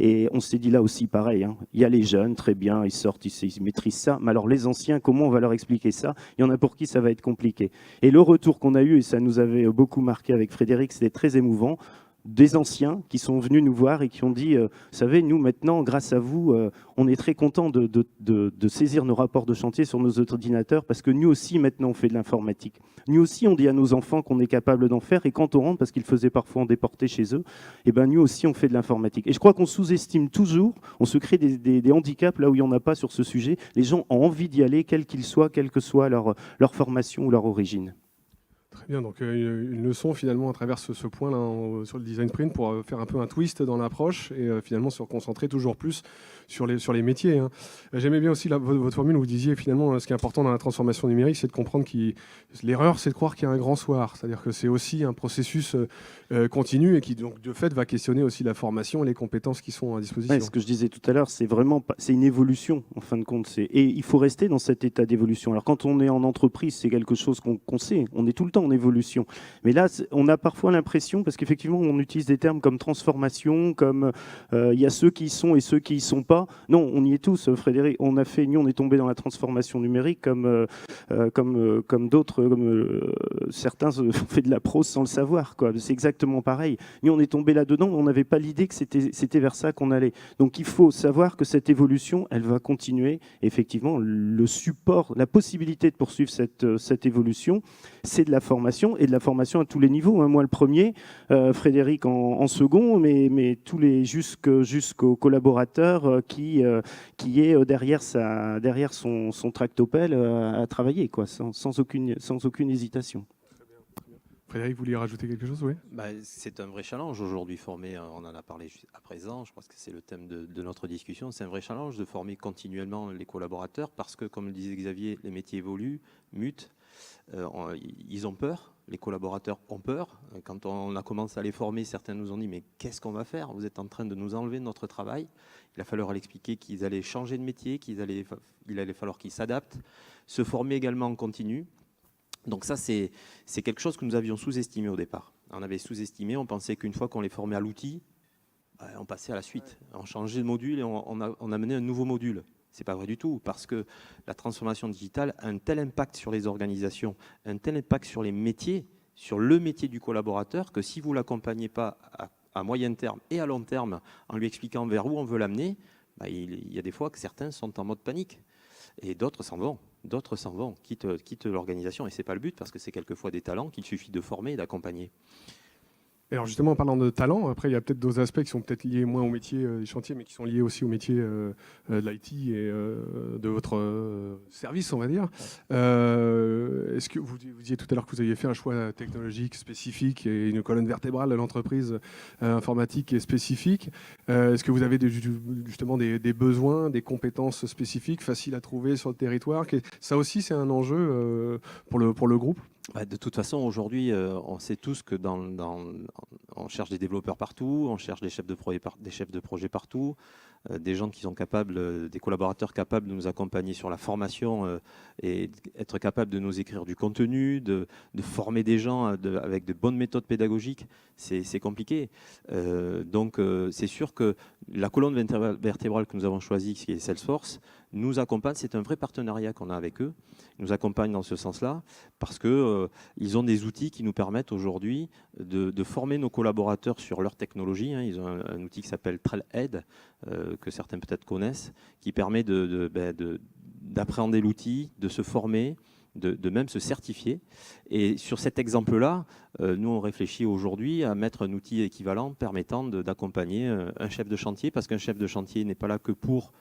Speaker 4: Et on s'est dit là aussi pareil, hein. Il y a les jeunes, très bien, ils sortent, ils maîtrisent ça, mais alors les anciens, comment on va leur expliquer ça? Il y en a pour qui ça va être compliqué. Et le retour qu'on a eu, et ça nous avait beaucoup marqué avec Frédéric, c'était très émouvant, des anciens qui sont venus nous voir et qui ont dit vous savez, nous maintenant, grâce à vous, on est très contents de saisir nos rapports de chantier sur nos ordinateurs parce que nous aussi, maintenant, on fait de l'informatique. Nous aussi, on dit à nos enfants qu'on est capable d'en faire et quand on rentre, parce qu'ils faisaient parfois en déporté chez eux, et ben nous aussi, on fait de l'informatique. Et je crois qu'on sous-estime toujours, on se crée des handicaps là où il n'y en a pas sur ce sujet. Les gens ont envie d'y aller, quel qu'il soit, quelle que soit leur formation ou leur origine.
Speaker 1: Très bien, donc une leçon finalement à travers ce point-là sur le design sprint pour faire un peu un twist dans l'approche et finalement se concentrer toujours plus sur les métiers. Hein. J'aimais bien aussi votre formule où vous disiez finalement ce qui est important dans la transformation numérique, c'est de comprendre que l'erreur, c'est de croire qu'il y a un grand soir. C'est-à-dire que c'est aussi un processus continu et qui donc de fait va questionner aussi la formation et les compétences qui sont à disposition.
Speaker 4: Ouais, ce que je disais tout à l'heure, c'est une évolution en fin de compte. Et il faut rester dans cet état d'évolution. Alors quand on est en entreprise, c'est quelque chose qu'on sait. On est tout le temps en évolution. Mais là, on a parfois l'impression, parce qu'effectivement, on utilise des termes comme transformation, comme il y a ceux qui y sont et ceux qui y sont pas. Non, on y est tous, Frédéric. On est tombé dans la transformation numérique comme d'autres, certains ont fait de la prose sans le savoir, quoi. C'est exactement pareil. Nous, on est tombé là-dedans, on n'avait pas l'idée que c'était vers ça qu'on allait. Donc, il faut savoir que cette évolution, elle va continuer. Effectivement, le support, la possibilité de poursuivre cette évolution, c'est de la formation et de la formation à tous les niveaux. Hein. Moi, le premier, Frédéric en second, mais jusqu'au collaborateur qui est derrière son tractopelle à travailler, quoi, sans aucune hésitation.
Speaker 1: Frédéric, vous vouliez rajouter quelque chose? Oui.
Speaker 5: C'est un vrai challenge aujourd'hui, former, on en a parlé à présent, je pense que c'est le thème de notre discussion, c'est un vrai challenge de former continuellement les collaborateurs parce que, comme le disait Xavier, les métiers évoluent, mutent, ils ont peur, les collaborateurs ont peur. Quand on a commencé à les former, certains nous ont dit « mais qu'est-ce qu'on va faire? Vous êtes en train de nous enlever notre travail ». Il a fallu leur expliquer qu'ils allaient changer de métier, il allait falloir qu'ils s'adaptent, se former également en continu. Donc ça, c'est quelque chose que nous avions sous-estimé au départ. On avait sous-estimé, on pensait qu'une fois qu'on les formait à l'outil, on passait à la suite. On changeait de module et on amenait un nouveau module. C'est pas vrai du tout, parce que la transformation digitale a un tel impact sur les organisations, un tel impact sur les métiers, sur le métier du collaborateur, que si vous ne l'accompagnez pas à moyen terme et à long terme, en lui expliquant vers où on veut l'amener, il y a des fois que certains sont en mode panique. Et d'autres s'en vont, quittent l'organisation. Et ce n'est pas le but, parce que c'est quelquefois des talents qu'il suffit de former et d'accompagner.
Speaker 1: Alors justement, en parlant de talent, après il y a peut-être d'autres aspects qui sont peut-être liés moins au métier des chantiers, mais qui sont liés aussi au métier de l'IT et de votre service, on va dire. Est-ce que vous disiez tout à l'heure que vous aviez fait un choix technologique spécifique et une colonne vertébrale de l'entreprise informatique est spécifique. Est-ce que vous avez justement des besoins, des compétences spécifiques faciles à trouver sur le territoire? Ça aussi, c'est un enjeu pour le groupe.
Speaker 5: De toute façon, aujourd'hui, on sait tous que on cherche des développeurs partout, on cherche des chefs de projet partout, des gens qui sont capables, des collaborateurs capables de nous accompagner sur la formation et être capables de nous écrire du contenu, de former des gens avec de bonnes méthodes pédagogiques. C'est compliqué. Donc, c'est sûr que la colonne vertébrale que nous avons choisie, qui est Salesforce, nous accompagne. C'est un vrai partenariat qu'on a avec eux. Ils nous accompagnent dans ce sens-là parce qu'ils ont des outils qui nous permettent aujourd'hui de former nos collaborateurs sur leur technologie. Ils ont un outil qui s'appelle Trailhead, que certains peut-être connaissent, qui permet d'appréhender l'outil, de se former, de même se certifier. Et sur cet exemple-là, nous, on réfléchit aujourd'hui à mettre un outil équivalent permettant d'accompagner un chef de chantier, parce qu'un chef de chantier n'est pas là que pour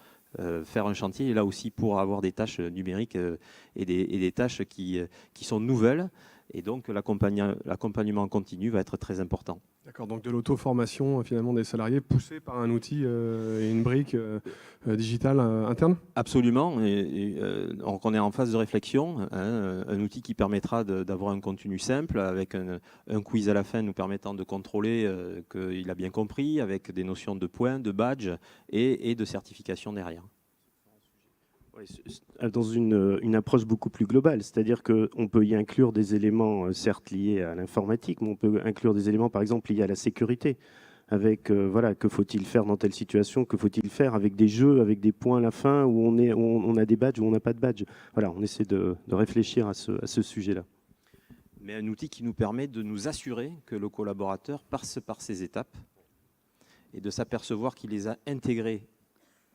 Speaker 5: faire un chantier, il est là aussi pour avoir des tâches numériques et des tâches qui sont nouvelles Et donc l'accompagnement continu va être très important.
Speaker 1: D'accord, donc de l'auto-formation finalement des salariés poussée par un outil et une brique digitale interne?
Speaker 5: Absolument, donc on est en phase de réflexion, hein, un outil qui permettra d'avoir un contenu simple, avec un quiz à la fin nous permettant de contrôler qu'il a bien compris, avec des notions de points, de badge et de certification derrière.
Speaker 4: Dans une approche beaucoup plus globale, c'est-à-dire qu'on peut y inclure des éléments certes liés à l'informatique, mais on peut inclure des éléments par exemple liés à la sécurité, avec voilà, que faut-il faire dans telle situation, que faut-il faire avec des jeux, avec des points à la fin où on a des badges ou on n'a pas de badge. Voilà, on essaie de réfléchir à ce sujet-là.
Speaker 5: Mais un outil qui nous permet de nous assurer que le collaborateur passe par ces étapes et de s'apercevoir qu'il les a intégrées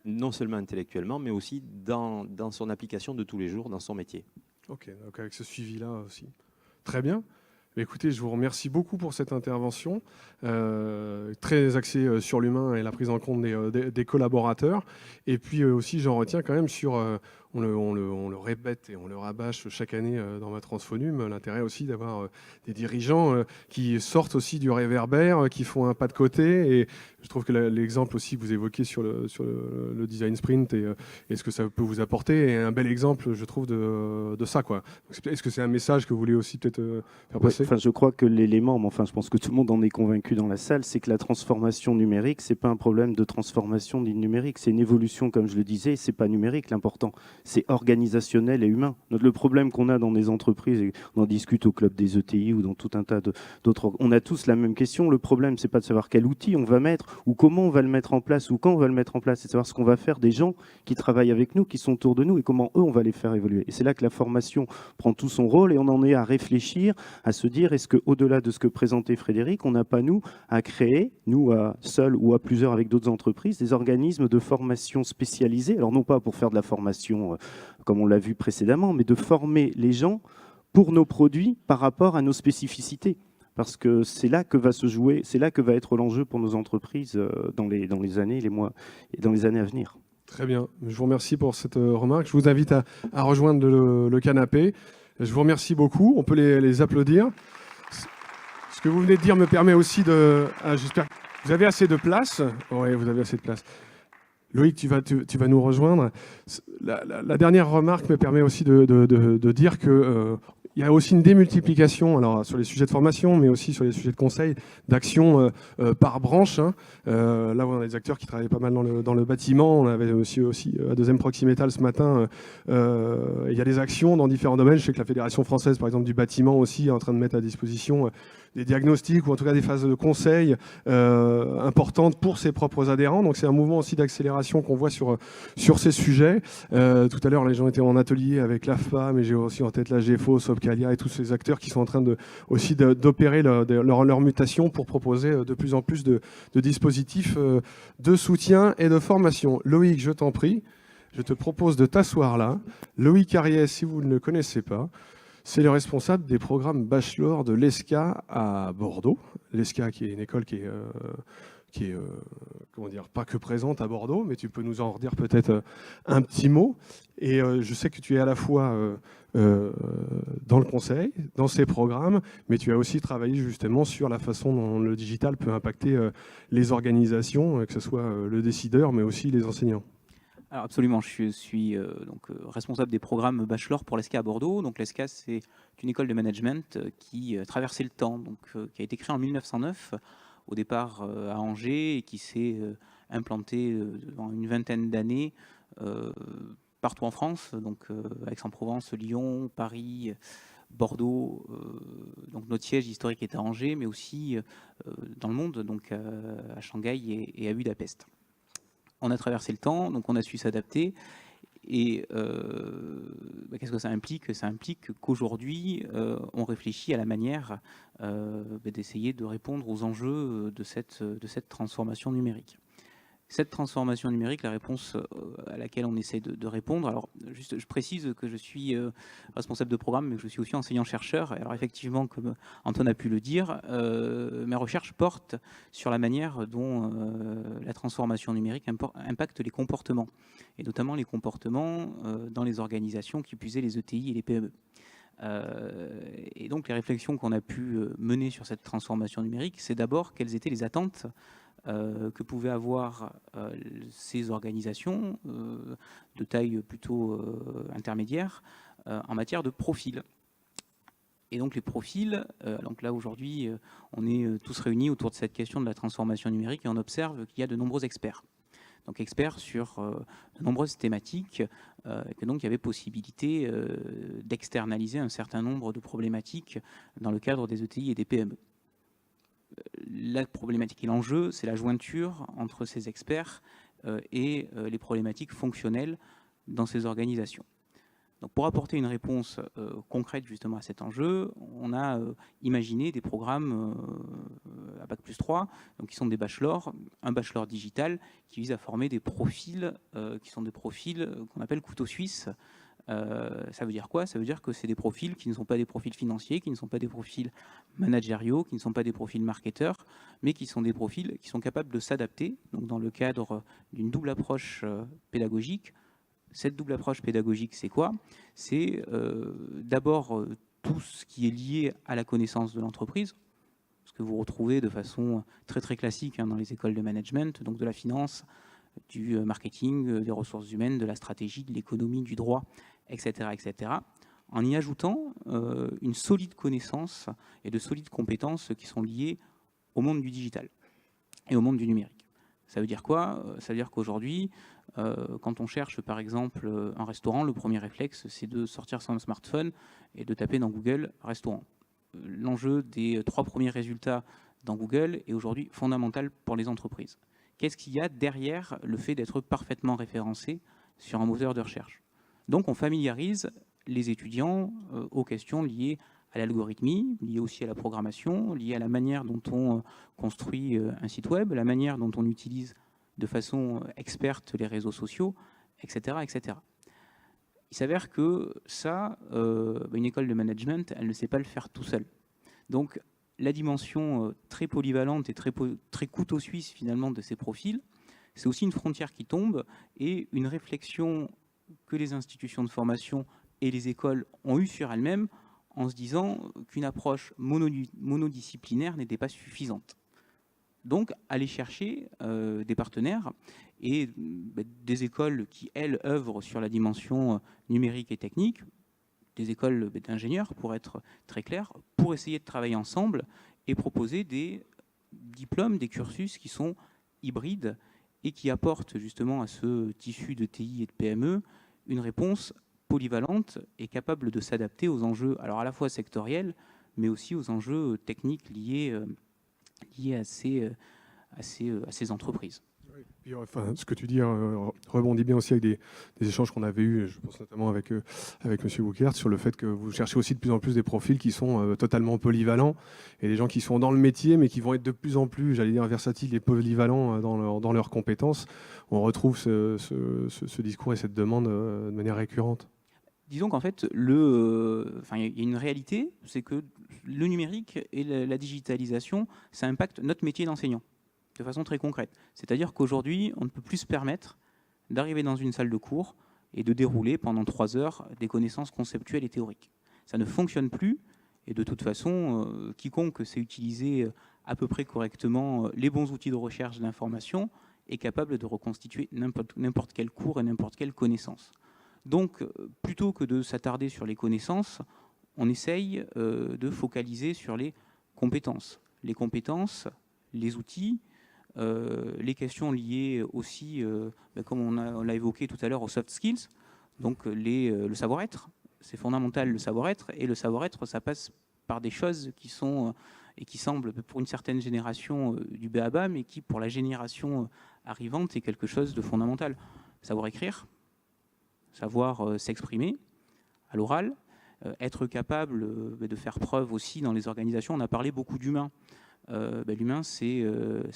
Speaker 5: non seulement intellectuellement, mais aussi dans son application de tous les jours, dans son métier.
Speaker 1: Ok, donc avec ce suivi-là aussi. Très bien. Écoutez, je vous remercie beaucoup pour cette intervention, très axée sur l'humain et la prise en compte des collaborateurs. Et puis aussi, j'en retiens quand même sur, on le répète et on le rabâche chaque année dans ma Transfonum, l'intérêt aussi d'avoir des dirigeants qui sortent aussi du réverbère, qui font un pas de côté. Et je trouve que l'exemple aussi que vous évoquez sur le design sprint et ce que ça peut vous apporter est un bel exemple, je trouve, de ça, quoi. Est-ce que c'est un message que vous voulez aussi peut-être faire passer?
Speaker 4: Enfin, je crois que l'élément, mais enfin, je pense que tout le monde en est convaincu dans la salle, c'est que la transformation numérique, c'est pas un problème de transformation numérique, c'est une évolution, comme je le disais, c'est pas numérique l'important, c'est organisationnel et humain. Le problème qu'on a dans des entreprises, et on en discute au club des ETI ou dans tout un tas d'autres, on a tous la même question. Le problème, c'est pas de savoir quel outil on va mettre ou comment on va le mettre en place ou quand on va le mettre en place, c'est de savoir ce qu'on va faire des gens qui travaillent avec nous, qui sont autour de nous et comment eux on va les faire évoluer. Et c'est là que la formation prend tout son rôle et on en est à réfléchir, à se dire, est-ce qu'au-delà de ce que présentait Frédéric, on n'a pas, nous, à créer, nous, seuls ou à plusieurs avec d'autres entreprises, des organismes de formation spécialisés, alors non pas pour faire de la formation comme on l'a vu précédemment, mais de former les gens pour nos produits par rapport à nos spécificités. Parce que c'est là que va se jouer, c'est là que va être l'enjeu pour nos entreprises dans les années, les mois et dans les années à venir.
Speaker 1: Très bien, je vous remercie pour cette remarque. Je vous invite à rejoindre le canapé. Je vous remercie beaucoup. On peut les applaudir. Ce que vous venez de dire me permet aussi de... j'espère que vous avez assez de place. Oui, vous avez assez de place. Loïc, tu vas nous rejoindre. La dernière remarque me permet aussi de dire que il y a aussi une démultiplication, alors sur les sujets de formation, mais aussi sur les sujets de conseil, d'actions par branche. Hein. Là, on a des acteurs qui travaillent pas mal dans le bâtiment. On avait aussi à Deuxième Proximétal ce matin. Il y a des actions dans différents domaines. Je sais que la Fédération française, par exemple, du bâtiment aussi est en train de mettre à disposition des diagnostics ou en tout cas des phases de conseil importantes pour ses propres adhérents. Donc c'est un mouvement aussi d'accélération qu'on voit sur ces sujets. Tout à l'heure, les gens étaient en atelier avec l'AFPA, mais j'ai aussi en tête la GFO, Sobcalia et tous ces acteurs qui sont en train aussi d'opérer leur mutation pour proposer de plus en plus de dispositifs de soutien et de formation. Loïc, je t'en prie, je te propose de t'asseoir là. Loïc Ariès, si vous ne le connaissez pas, c'est le responsable des programmes bachelor de l'ESCA à Bordeaux. L'ESCA qui est une école qui est comment dire, pas que présente à Bordeaux, mais tu peux nous en redire peut-être un petit mot. Et je sais que tu es à la fois dans le conseil, dans ces programmes, mais tu as aussi travaillé justement sur la façon dont le digital peut impacter les organisations, que ce soit le décideur, mais aussi les enseignants.
Speaker 6: Alors absolument, je suis responsable des programmes bachelor pour l'ESCA à Bordeaux. Donc l'ESCA, c'est une école de management qui traversait le temps, qui a été créée en 1909, au départ à Angers, et qui s'est implantée dans une vingtaine d'années partout en France, donc Aix-en-Provence, Lyon, Paris, Bordeaux. Donc notre siège historique est à Angers, mais aussi dans le monde, donc à Shanghai et à Budapest. On a traversé le temps, donc on a su s'adapter. Et qu'est-ce que ça implique? Ça implique qu'aujourd'hui, on réfléchit à la manière d'essayer de répondre aux enjeux de cette transformation numérique. Cette transformation numérique, la réponse à laquelle on essaie de répondre, alors juste, je précise que je suis responsable de programme, mais que je suis aussi enseignant-chercheur. Alors effectivement, comme Antoine a pu le dire, mes recherches portent sur la manière dont la transformation numérique impacte les comportements, et notamment les comportements dans les organisations, qui plus est les ETI et les PME. Et donc les réflexions qu'on a pu mener sur cette transformation numérique, c'est d'abord quelles étaient les attentes que pouvaient avoir ces organisations de taille plutôt intermédiaire en matière de profil. Et donc les profils, donc là aujourd'hui on est tous réunis autour de cette question de la transformation numérique et on observe qu'il y a de nombreux experts. Donc experts sur de nombreuses thématiques, et que donc il y avait possibilité d'externaliser un certain nombre de problématiques dans le cadre des ETI et des PME. La problématique et l'enjeu, c'est la jointure entre ces experts et les problématiques fonctionnelles dans ces organisations. Donc pour apporter une réponse concrète justement à cet enjeu, on a imaginé des programmes à Bac+3, donc qui sont des bachelors, un bachelor digital qui vise à former des profils qui sont des profils qu'on appelle couteau suisse. Ça veut dire quoi? Ça veut dire que c'est des profils qui ne sont pas des profils financiers, qui ne sont pas des profils managériaux, qui ne sont pas des profils marketeurs, mais qui sont des profils qui sont capables de s'adapter, donc dans le cadre d'une double approche pédagogique. Cette double approche pédagogique, c'est quoi? C'est d'abord tout ce qui est lié à la connaissance de l'entreprise, ce que vous retrouvez de façon très très classique dans les écoles de management, donc de la finance, du marketing, des ressources humaines, de la stratégie, de l'économie, du droit, etc., etc., en y ajoutant une solide connaissance et de solides compétences qui sont liées au monde du digital et au monde du numérique. Ça veut dire quoi? Ça veut dire qu'aujourd'hui, quand on cherche par exemple un restaurant, le premier réflexe, c'est de sortir son smartphone et de taper dans Google « restaurant ». L'enjeu des 3 premiers résultats dans Google est aujourd'hui fondamental pour les entreprises. Qu'est-ce qu'il y a derrière le fait d'être parfaitement référencé sur un moteur de recherche? Donc on familiarise les étudiants aux questions liées à l'algorithmie, liées aussi à la programmation, liées à la manière dont on construit un site web, la manière dont on utilise de façon experte les réseaux sociaux, etc., etc. Il s'avère que ça, une école de management, elle ne sait pas le faire tout seul. Donc la dimension très polyvalente et très couteau suisse finalement de ces profils, c'est aussi une frontière qui tombe et une réflexion que les institutions de formation et les écoles ont eue sur elles-mêmes en se disant qu'une approche monodisciplinaire n'était pas suffisante. Donc, aller chercher des partenaires et des écoles qui, elles, œuvrent sur la dimension numérique et technique, des écoles d'ingénieurs, pour être très clair, pour essayer de travailler ensemble et proposer des diplômes, des cursus qui sont hybrides et qui apportent justement à ce tissu de TI et de PME une réponse polyvalente et capable de s'adapter aux enjeux, alors à la fois sectoriels, mais aussi aux enjeux techniques liés à ces entreprises.
Speaker 1: Et enfin, ce que tu dis rebondit bien aussi avec des échanges qu'on avait eus, je pense notamment avec M. Woukert, sur le fait que vous cherchez aussi de plus en plus des profils qui sont totalement polyvalents et des gens qui sont dans le métier mais qui vont être de plus en plus, j'allais dire, versatiles et polyvalents dans leurs compétences. On retrouve ce discours et cette demande de manière récurrente.
Speaker 6: Disons qu'en fait, il y a une réalité, c'est que le numérique et la digitalisation, ça impacte notre métier d'enseignant de façon très concrète. C'est-à-dire qu'aujourd'hui, on ne peut plus se permettre d'arriver dans une salle de cours et de dérouler pendant 3 heures des connaissances conceptuelles et théoriques. Ça ne fonctionne plus, et de toute façon, quiconque sait utiliser à peu près correctement les bons outils de recherche d'information est capable de reconstituer n'importe quel cours et n'importe quelle connaissance. Donc, plutôt que de s'attarder sur les connaissances, on essaye de focaliser sur les compétences. Les compétences, les outils, les questions liées aussi, comme on l'a évoqué tout à l'heure, aux soft skills, donc le savoir-être. C'est fondamental, le savoir-être, et le savoir-être, ça passe par des choses qui sont et qui semblent, pour une certaine génération, du b.a.-ba, mais qui, pour la génération arrivante, est quelque chose de fondamental. Savoir écrire, savoir s'exprimer à l'oral, être capable de faire preuve aussi dans les organisations. On a parlé beaucoup d'humain. L'humain, c'est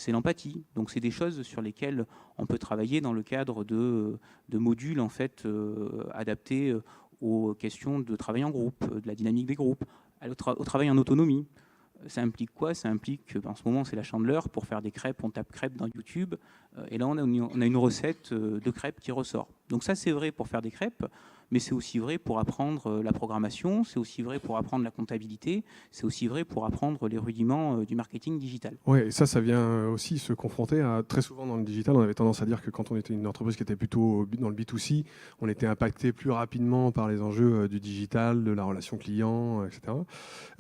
Speaker 6: l'empathie. Donc, c'est des choses sur lesquelles on peut travailler dans le cadre de modules en fait, adaptés aux questions de travail en groupe, de la dynamique des groupes, au travail en autonomie. Ça implique quoi? Ça implique qu'en ce moment, c'est la Chandeleur. Pour faire des crêpes, on tape crêpes dans YouTube. Et là, on a une recette de crêpes qui ressort. Donc ça, c'est vrai pour faire des crêpes. mais c'est aussi vrai pour apprendre la programmation, c'est aussi vrai pour apprendre la comptabilité, c'est aussi vrai pour apprendre les rudiments du marketing digital.
Speaker 1: Oui, et ça vient aussi se confronter à, très souvent dans le digital, on avait tendance à dire que quand on était une entreprise qui était plutôt dans le B2C, on était impacté plus rapidement par les enjeux du digital, de la relation client, etc.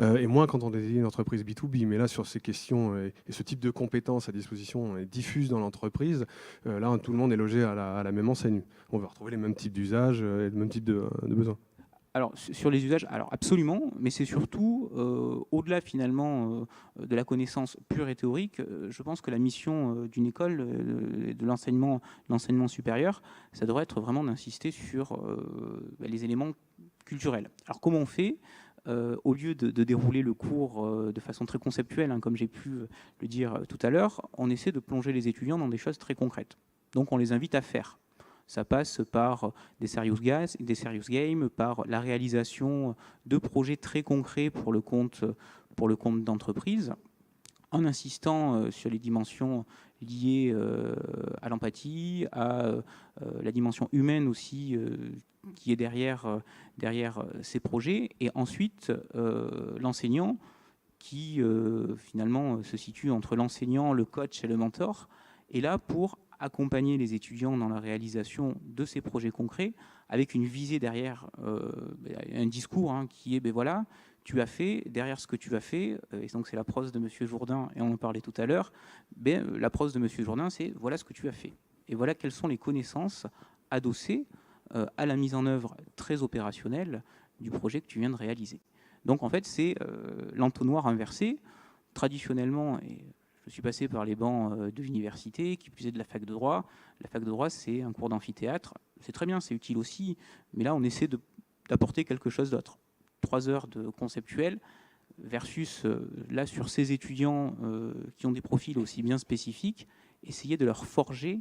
Speaker 1: Et moins quand on était une entreprise B2B. Mais là, sur ces questions et ce type de compétences à disposition diffuses dans l'entreprise, là, tout le monde est logé à la même enseigne. On va retrouver les mêmes types d'usages et le même type de besoins.
Speaker 6: Alors, sur les usages, alors absolument, mais c'est surtout, au-delà finalement de la connaissance pure et théorique, je pense que la mission d'une école, de l'enseignement supérieur, ça devrait être vraiment d'insister sur les éléments culturels. Alors, comment on fait ? Au lieu de dérouler le cours de façon très conceptuelle, comme j'ai pu le dire tout à l'heure, on essaie de plonger les étudiants dans des choses très concrètes. Donc, on les invite à faire. Ça passe par des serious games, par la réalisation de projets très concrets pour le compte d'entreprise, en insistant sur les dimensions liées à l'empathie, à la dimension humaine aussi qui est derrière ces projets. Et ensuite, l'enseignant qui finalement se situe entre l'enseignant, le coach et le mentor, est là pour accompagner les étudiants dans la réalisation de ces projets concrets, avec une visée derrière, un discours qui est, voilà, tu as fait, derrière ce que tu as fait, et donc c'est la prose de M. Jourdain, et on en parlait tout à l'heure, la prose de M. Jourdain, c'est voilà ce que tu as fait. Et voilà quelles sont les connaissances adossées à la mise en œuvre très opérationnelle du projet que tu viens de réaliser. Donc en fait, c'est l'entonnoir inversé. Traditionnellement, et je suis passé par les bancs de l'université, qui plus est de la fac de droit. La fac de droit, c'est un cours d'amphithéâtre. C'est très bien, c'est utile aussi, mais là, on essaie d'apporter quelque chose d'autre. 3 heures de conceptuel versus, là, sur ces étudiants qui ont des profils aussi bien spécifiques, essayer de leur forger,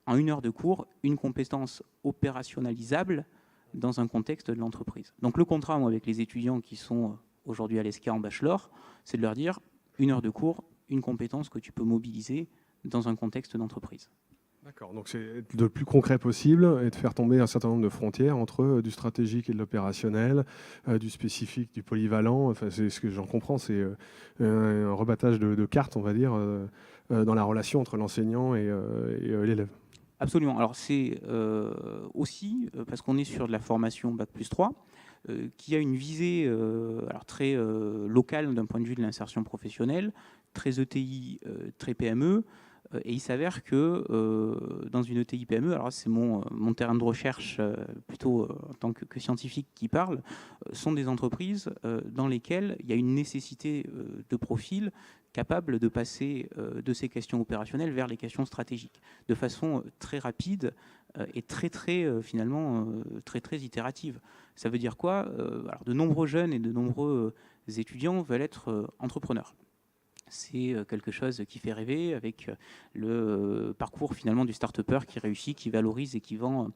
Speaker 6: en 1 heure de cours, une compétence opérationnalisable dans un contexte de l'entreprise. Donc le contrat, moi, avec les étudiants qui sont aujourd'hui à l'ESCA en bachelor, c'est de leur dire 1 heure de cours, une compétence que tu peux mobiliser dans un contexte d'entreprise.
Speaker 1: D'accord, donc c'est être le plus concret possible et de faire tomber un certain nombre de frontières entre du stratégique et de l'opérationnel, du spécifique, du polyvalent. Enfin, c'est ce que j'en comprends, c'est un rebattage de cartes, on va dire, dans la relation entre l'enseignant et l'élève.
Speaker 6: Absolument. Alors c'est aussi, parce qu'on est sur de la formation Bac+3, qui a une visée alors très locale d'un point de vue de l'insertion professionnelle, très ETI, très PME, et il s'avère que dans une ETI PME, alors c'est mon terrain de recherche plutôt en tant que scientifique qui parle, sont des entreprises dans lesquelles il y a une nécessité de profil capable de passer de ces questions opérationnelles vers les questions stratégiques, de façon très rapide et finalement très itérative. Ça veut dire quoi ? Alors de nombreux jeunes et de nombreux étudiants veulent être entrepreneurs. C'est quelque chose qui fait rêver, avec le parcours finalement du start-upper qui réussit, qui valorise et qui vend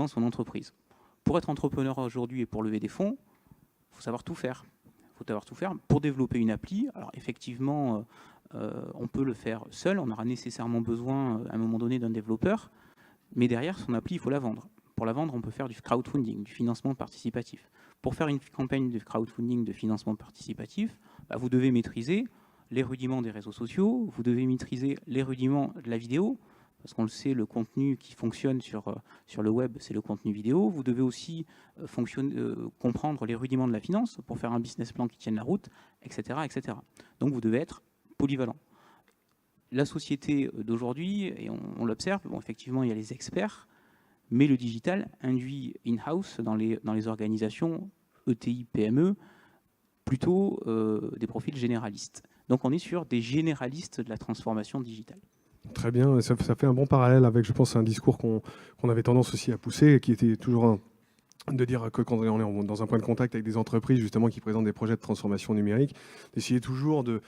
Speaker 6: son entreprise. Pour être entrepreneur aujourd'hui et pour lever des fonds, il faut savoir tout faire. Pour développer une appli, alors effectivement, on peut le faire seul, on aura nécessairement besoin à un moment donné d'un développeur, mais derrière son appli, il faut la vendre. Pour la vendre, on peut faire du crowdfunding, du financement participatif. Pour faire une campagne de crowdfunding, de financement participatif, vous devez maîtriser les rudiments des réseaux sociaux, vous devez maîtriser les rudiments de la vidéo, parce qu'on le sait, le contenu qui fonctionne sur le web, c'est le contenu vidéo. Vous devez aussi comprendre les rudiments de la finance pour faire un business plan qui tienne la route, etc., etc. Donc vous devez être polyvalent. La société d'aujourd'hui, et on l'observe, effectivement, il y a les experts, mais le digital induit in-house dans les organisations ETI, PME, plutôt des profils généralistes. Donc on est sur des généralistes de la transformation digitale.
Speaker 1: Très bien, ça fait un bon parallèle avec, je pense, un discours qu'on avait tendance aussi à pousser, et qui était toujours de dire que quand on est dans un point de contact avec des entreprises justement qui présentent des projets de transformation numérique, d'essayer toujours de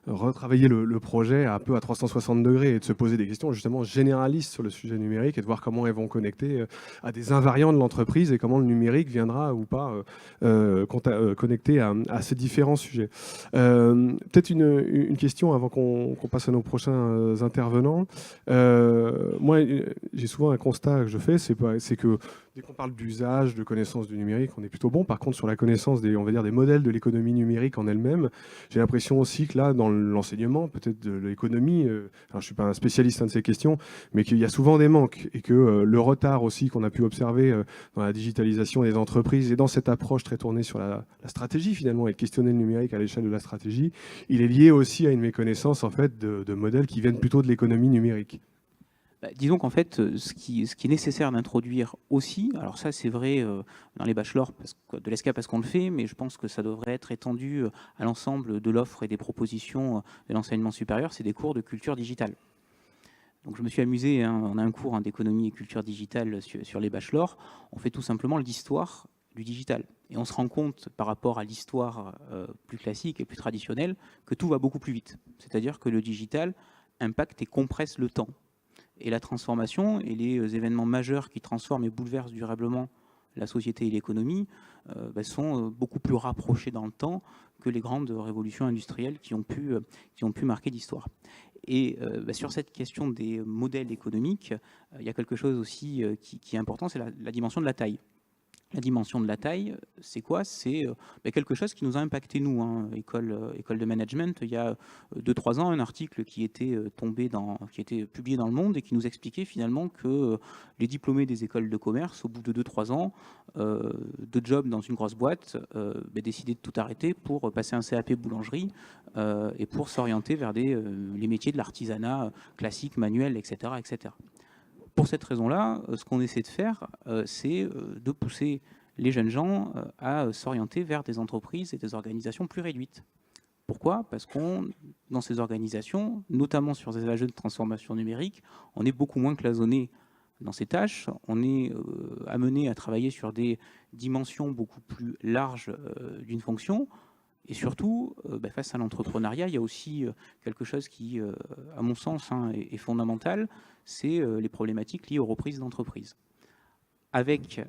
Speaker 1: retravailler le projet un peu à 360 degrés et de se poser des questions justement généralistes sur le sujet numérique et de voir comment elles vont connecter à des invariants de l'entreprise et comment le numérique viendra ou pas connecter à ces différents sujets. Peut-être une question avant qu'on passe à nos prochains intervenants. Moi, j'ai souvent un constat que je fais, c'est que dès qu'on parle d'usage, de connaissance du numérique, on est plutôt bon. Par contre, sur la connaissance des, on va dire, des modèles de l'économie numérique en elle-même, j'ai l'impression aussi que là, dans l'enseignement, peut-être de l'économie, je ne suis pas un spécialiste de ces questions, mais qu'il y a souvent des manques et que le retard aussi qu'on a pu observer dans la digitalisation des entreprises et dans cette approche très tournée sur la stratégie finalement et de questionner le numérique à l'échelle de la stratégie, il est lié aussi à une méconnaissance en fait de modèles qui viennent plutôt de l'économie numérique.
Speaker 6: Disons qu'en fait, ce qui est nécessaire d'introduire aussi, alors ça c'est vrai dans les bachelors de l'ESCA parce qu'on le fait, mais je pense que ça devrait être étendu à l'ensemble de l'offre et des propositions de l'enseignement supérieur, c'est des cours de culture digitale. Donc je me suis amusé, on a un cours d'économie et culture digitale sur les bachelors, on fait tout simplement l'histoire du digital. Et on se rend compte par rapport à l'histoire plus classique et plus traditionnelle que tout va beaucoup plus vite. C'est-à-dire que le digital impacte et compresse le temps. Et la transformation et les événements majeurs qui transforment et bouleversent durablement la société et l'économie sont beaucoup plus rapprochés dans le temps que les grandes révolutions industrielles qui ont pu marquer l'histoire. Et sur cette question des modèles économiques, il y a quelque chose aussi qui est important, c'est la dimension de la taille. La dimension de la taille, c'est quoi? C'est quelque chose qui nous a impacté, nous, école de management. Il y a 2-3 ans, un article qui était publié dans Le Monde et qui nous expliquait finalement que les diplômés des écoles de commerce, au bout de 2-3 ans de job dans une grosse boîte, décidaient de tout arrêter pour passer un CAP boulangerie et pour s'orienter vers les métiers de l'artisanat classique, manuel, etc., etc. Pour cette raison-là, ce qu'on essaie de faire, c'est de pousser les jeunes gens à s'orienter vers des entreprises et des organisations plus réduites. Pourquoi? Parce qu'on, dans ces organisations, notamment sur des enjeux de transformation numérique, on est beaucoup moins cloisonné dans ces tâches, on est amené à travailler sur des dimensions beaucoup plus larges d'une fonction. Et surtout, face à l'entrepreneuriat, il y a aussi quelque chose qui, à mon sens, est fondamental, c'est les problématiques liées aux reprises d'entreprise. Avec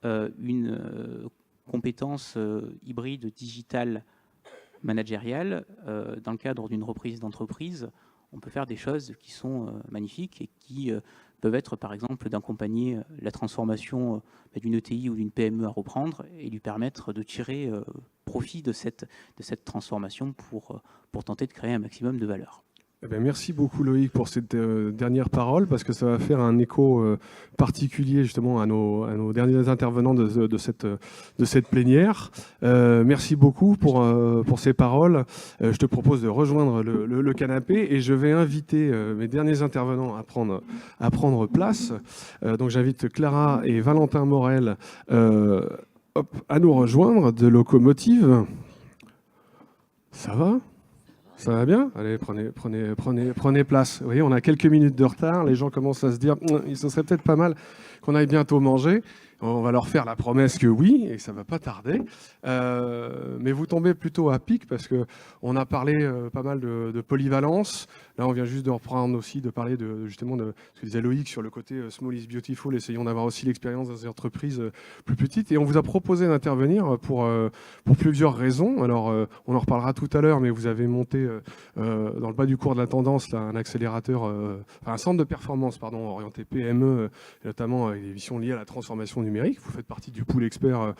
Speaker 6: une compétence hybride digitale managériale, dans le cadre d'une reprise d'entreprise, on peut faire des choses qui sont magnifiques et qui peuvent être, par exemple, d'accompagner la transformation d'une ETI ou d'une PME à reprendre et lui permettre de tirer profit de cette transformation pour tenter de créer un maximum de valeur.
Speaker 1: Eh bien, merci beaucoup Loïc pour cette dernière parole, parce que ça va faire un écho particulier justement à nos derniers intervenants de cette plénière. Merci beaucoup pour ces paroles. Je te propose de rejoindre le canapé et je vais inviter mes derniers intervenants à prendre place. Donc j'invite Clara et Valentin Morel à nous rejoindre de Locomotive. Ça va ? Ça va bien? Allez, prenez place. Vous voyez, on a quelques minutes de retard. Les gens commencent à se dire, ce serait peut-être pas mal qu'on aille bientôt manger. On va leur faire la promesse que oui, et ça ne va pas tarder. Mais vous tombez plutôt à pic parce qu'on a parlé pas mal de polyvalence. Là, on vient juste de reprendre aussi, de parler justement de ce que disait Loïc sur le côté Small is Beautiful. Essayons d'avoir aussi l'expérience dans des entreprises plus petites. Et on vous a proposé d'intervenir pour plusieurs raisons. Alors, on en reparlera tout à l'heure, mais vous avez monté dans le bas du cours de la tendance là, un centre de performance orienté PME, notamment avec des missions liées à la transformation numérique. Vous faites partie du pool expert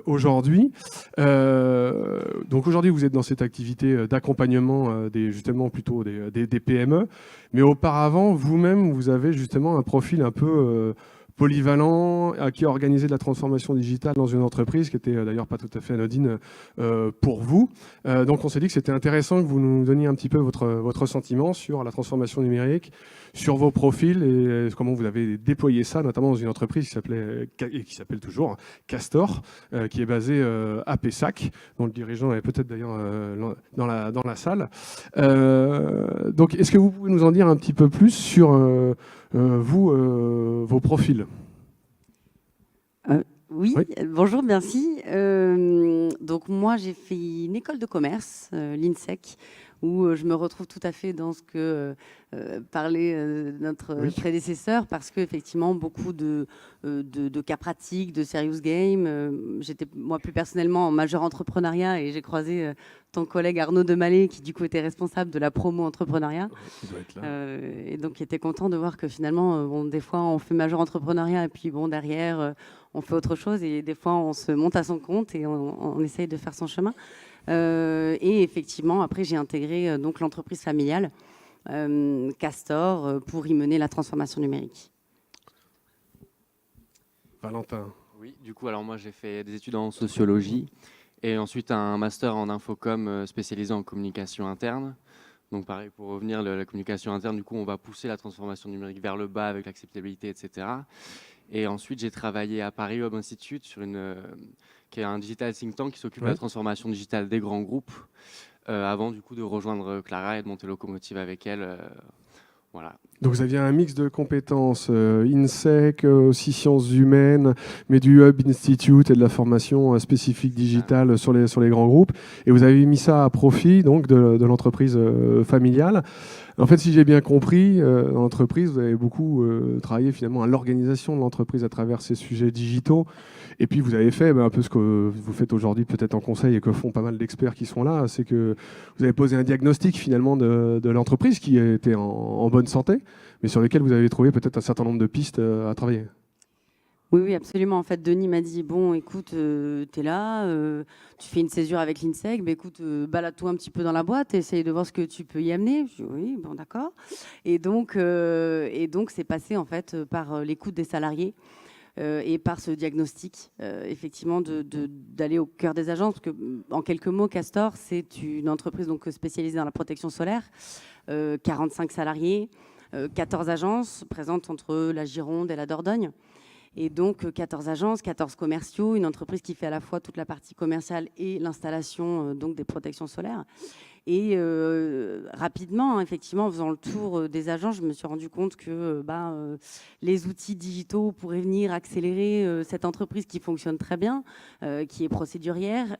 Speaker 1: aujourd'hui. Donc aujourd'hui, vous êtes dans cette activité d'accompagnement justement plutôt des PME. Mais auparavant, vous-même, vous avez justement un profil un peu polyvalent, qui a organisé de la transformation digitale dans une entreprise qui était d'ailleurs pas tout à fait anodine pour vous. Donc on s'est dit que c'était intéressant que vous nous donniez un petit peu votre sentiment sur la transformation numérique, sur vos profils et comment vous avez déployé ça, notamment dans une entreprise qui s'appelle toujours Castor, qui est basée à Pessac, dont le dirigeant est peut-être d'ailleurs dans la salle. Donc est-ce que vous pouvez nous en dire un petit peu plus sur vos profils?
Speaker 7: Oui, bonjour, merci. Donc moi, j'ai fait une école de commerce, l'INSEC, où je me retrouve tout à fait dans ce que parlait notre prédécesseur, parce qu'effectivement, beaucoup de cas pratiques, de serious game. J'étais, moi, plus personnellement en majeur entrepreneuriat et j'ai croisé ton collègue Arnaud Demalé, qui du coup était responsable de la promo entrepreneuriat.
Speaker 1: Il doit être là.
Speaker 7: Et donc, il était content de voir que finalement, bon, des fois, on fait majeur entrepreneuriat et puis bon, derrière, on fait autre chose et des fois, on se monte à son compte et on essaye de faire son chemin. Et effectivement, après, j'ai intégré donc l'entreprise familiale Castor pour y mener la transformation numérique.
Speaker 1: Valentin.
Speaker 8: Oui, du coup, alors moi j'ai fait des études en sociologie et ensuite un master en infocom spécialisé en communication interne. Donc pareil, pour revenir, la communication interne, du coup, on va pousser la transformation numérique vers le bas avec l'acceptabilité, etc. Et ensuite, j'ai travaillé à Paris Web Institute, qui est un digital think tank qui s'occupe de la transformation digitale des grands groupes, avant du coup de rejoindre Clara et de monter Locomotive avec elle. Voilà.
Speaker 1: Donc vous aviez un mix de compétences, INSEC, aussi sciences humaines, mais du Hub Institute et de la formation spécifique digitale sur les grands groupes. Et vous avez mis ça à profit donc, de l'entreprise familiale. En fait, si j'ai bien compris, dans l'entreprise, vous avez beaucoup travaillé finalement à l'organisation de l'entreprise à travers ces sujets digitaux. Et puis vous avez fait un peu ce que vous faites aujourd'hui peut-être en conseil et que font pas mal d'experts qui sont là, c'est que vous avez posé un diagnostic finalement de l'entreprise qui était en bonne santé, mais sur lesquelles vous avez trouvé peut-être un certain nombre de pistes à travailler.
Speaker 7: Oui, absolument. En fait, Denis m'a dit, bon, écoute, tu es là, tu fais une césure avec l'INSEC, bah, écoute, balade-toi un petit peu dans la boîte, essaye de voir ce que tu peux y amener. Je dis, oui, bon, d'accord. Et donc, c'est passé en fait par l'écoute des salariés. Et par ce diagnostic, effectivement, d'aller au cœur des agences. Parce que, en quelques mots, Castor, c'est une entreprise donc, spécialisée dans la protection solaire, 45 salariés, 14 agences présentes entre la Gironde et la Dordogne. Et donc, 14 agences, 14 commerciaux, une entreprise qui fait à la fois toute la partie commerciale et l'installation donc des protections solaires. Et rapidement, effectivement, en faisant le tour des agences, je me suis rendu compte que les outils digitaux pourraient venir accélérer cette entreprise qui fonctionne très bien, qui est procédurière.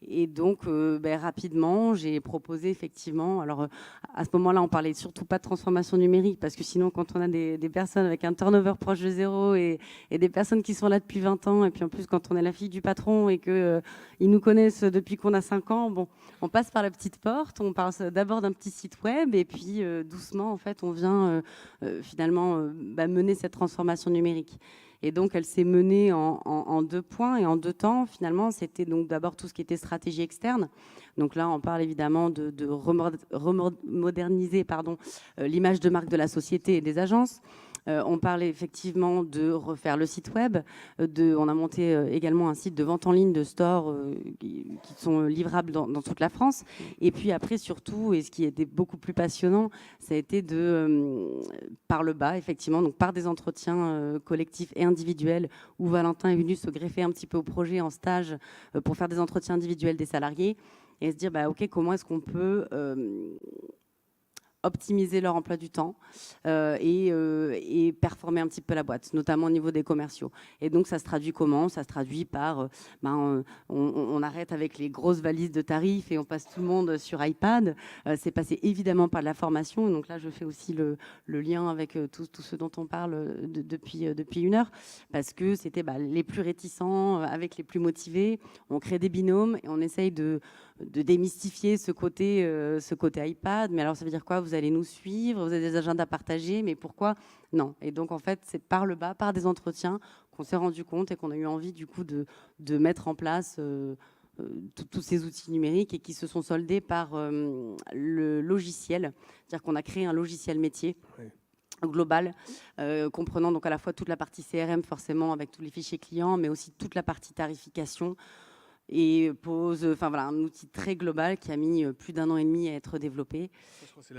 Speaker 7: Et donc, rapidement, j'ai proposé effectivement, alors à ce moment-là, on parlait surtout pas de transformation numérique, parce que sinon, quand on a des personnes avec un turnover proche de zéro et des personnes qui sont là depuis 20 ans, et puis en plus, quand on est la fille du patron et qu'ils nous connaissent depuis qu'on a 5 ans, bon, on passe par la petite porte, on parle d'abord d'un petit site web, et puis doucement, en fait, on vient finalement mener cette transformation numérique. Et donc, elle s'est menée en 2 points et en 2 temps. Finalement, c'était donc d'abord tout ce qui était stratégie externe. Donc là, on parle évidemment de remoderniser l'image de marque de la société et des agences. On parle effectivement de refaire le site web. On a monté également un site de vente en ligne de stores qui sont livrables dans toute la France. Et puis après, surtout, et ce qui était beaucoup plus passionnant, ça a été par le bas, effectivement, donc par des entretiens collectifs et individuels où Valentin est venu se greffer un petit peu au projet en stage pour faire des entretiens individuels des salariés et se dire, OK, comment est-ce qu'on peut optimiser leur emploi du temps et performer un petit peu la boîte, notamment au niveau des commerciaux. Et donc, ça se traduit comment ? Ça se traduit par, on arrête avec les grosses valises de tarifs et on passe tout le monde sur iPad. C'est passé évidemment par de la formation. Et donc là, je fais aussi le lien avec tout ce dont on parle depuis 1 heure, parce que c'était les plus réticents avec les plus motivés. On crée des binômes et on essaye de démystifier ce côté iPad. Mais alors, ça veut dire quoi ? Vous allez nous suivre, vous avez des agendas partagés, mais pourquoi ? Non. Et donc, en fait, c'est par le bas, par des entretiens, qu'on s'est rendu compte et qu'on a eu envie, du coup, de mettre en place tous ces outils numériques et qui se sont soldés par le logiciel. C'est-à-dire qu'on a créé un logiciel métier. Oui. Global, comprenant donc à la fois toute la partie CRM, forcément, avec tous les fichiers clients, mais aussi toute la partie tarification, et un outil très global qui a mis plus d'1 an et demi à être développé.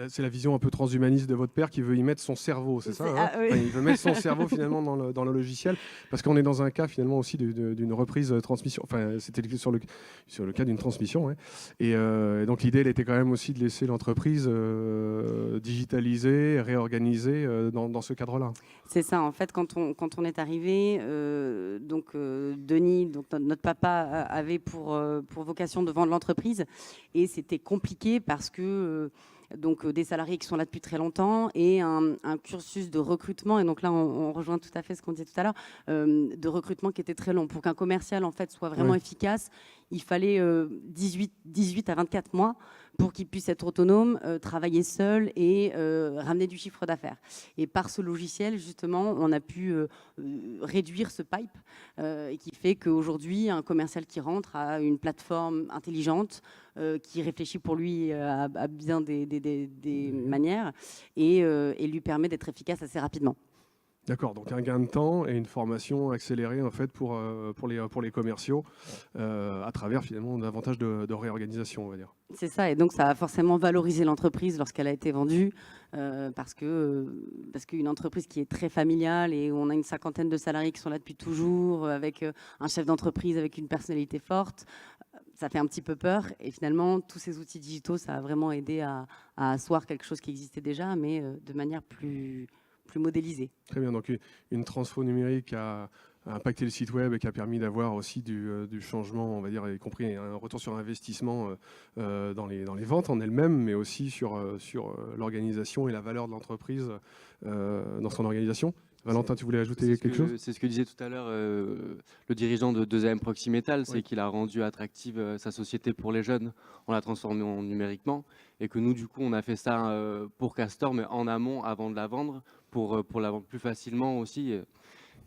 Speaker 1: C'est la vision un peu transhumaniste de votre père qui veut y mettre son cerveau, c'est ça hein oui. Il veut mettre son cerveau finalement dans le logiciel, parce qu'on est dans un cas finalement aussi d'une reprise transmission. Enfin, c'était sur le cas d'une transmission. Ouais. Et donc l'idée, elle était quand même aussi de laisser l'entreprise digitaliser, réorganiser dans ce cadre-là.
Speaker 7: C'est ça. En fait, quand on est arrivé, Denis, donc notre papa, avait pour vocation de vendre l'entreprise. Et c'était compliqué parce que donc des salariés qui sont là depuis très longtemps et un cursus de recrutement. Et donc là, on rejoint tout à fait ce qu'on disait tout à l'heure, de recrutement qui était très long. Pour qu'un commercial en fait soit vraiment efficace, il fallait 18 à 24 mois pour qu'il puisse être autonome, travailler seul et ramener du chiffre d'affaires. Et par ce logiciel, justement, on a pu réduire ce pipe et qui fait qu'aujourd'hui, un commercial qui rentre a une plateforme intelligente qui réfléchit pour lui à bien des manières et lui permet d'être efficace assez rapidement.
Speaker 1: D'accord, donc un gain de temps et une formation accélérée en fait pour les commerciaux à travers finalement davantage de réorganisation, on va dire.
Speaker 7: C'est ça, et donc ça a forcément valorisé l'entreprise lorsqu'elle a été vendue parce qu'une entreprise qui est très familiale et où on a une 50aine de salariés qui sont là depuis toujours, avec un chef d'entreprise avec une personnalité forte, ça fait un petit peu peur. Et finalement, tous ces outils digitaux, ça a vraiment aidé à asseoir quelque chose qui existait déjà, mais de manière plus modélisée.
Speaker 1: Très bien, donc une transfo numérique a impacté le site web et qui a permis d'avoir aussi du changement, on va dire, y compris un retour sur investissement dans les ventes en elles-mêmes, mais aussi sur l'organisation et la valeur de l'entreprise dans son organisation. Valentin, tu voulais ajouter quelque chose ?
Speaker 8: C'est ce que disait tout à l'heure le dirigeant de 2AM Proxy Metal, c'est qu'il a rendu attractive sa société pour les jeunes en la transformant numériquement, et que nous, du coup, on a fait ça pour Castor, mais en amont, avant de la vendre, pour la vendre plus facilement aussi.